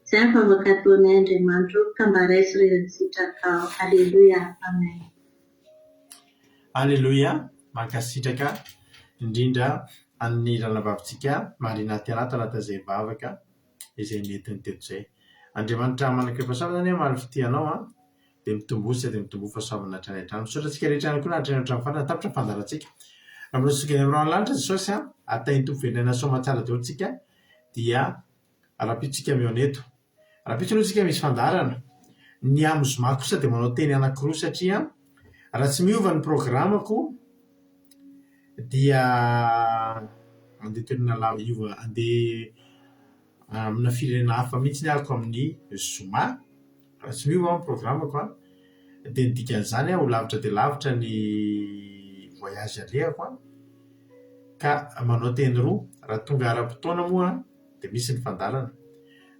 Izay ny mivavaka ataonay Andriamanitro ka mba raisy ireny sitraka. Aleluia, amen. Aleluia, mankasitraka indrindra amin'ny ranavavitsika Marina Tiana talata izay mivavaka izay netiny teto izay. Andriamanitra manakrepa-sava zany maro fitianao dia mitombosa dia mitombo fahasoavana hatrany hatrany. Misaotra antsika rehetra ihany koa na hatrany hatrany farany tapitra ny fandaharantsika. Raha miroatsika eny amin'ny lanitra Jesosy atainy tompo venena soamantsara daholo tsika dia arapitsika mioneto. Arapitsika aloha tsika misy fandarana. Ny amozoma kosa dia manao teny anankiroa satria raha tsy miova ny programako dia andeha toerana iova andeha amina firenena hafa mihitsy ny ahako amin'ny zoma. Raha tsy miova ny programako dia ny dikan'izany ho lavitra dia lavitra ny voyage alehako ka manao teny roa. Raha tonga ara-potoana moa dia misy ny fandarana.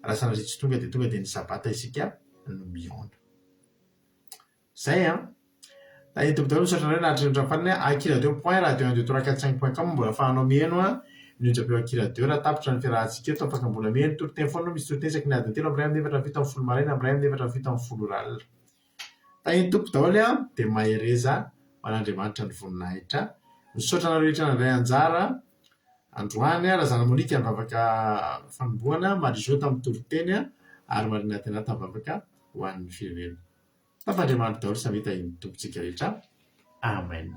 Raha sanatria tsy tonga dia ny sabata isika no mihaona. Zay Taito daholo misaotra anareo nahatrany farany akiradio.radio1 mbola ahafahanao miheno mionjam-peo akiradio raha tapitra ny fiarahantsika eto afaka mbola miheno toriteny foana misy toriteny isaky ny adiny telo amin'ny ray amin'ny efatra ny fito amin'ny folo maraina amin'ny ray amin'ny efatra ny fito amin'ny folo alina. Tahiny tompo daholo dia mahereza man'Andriamanitra ny voninahitra. Misaotra anareo rehetra nandray anjara androany raha zana Monika mivavaka fanombohana Marizao tamin'ny toriteny ary Marina Tiana tamivavaka ho an'ny firenena. Tapandriamanitra daholo samy tahiny tompontsika rehetra. Amen.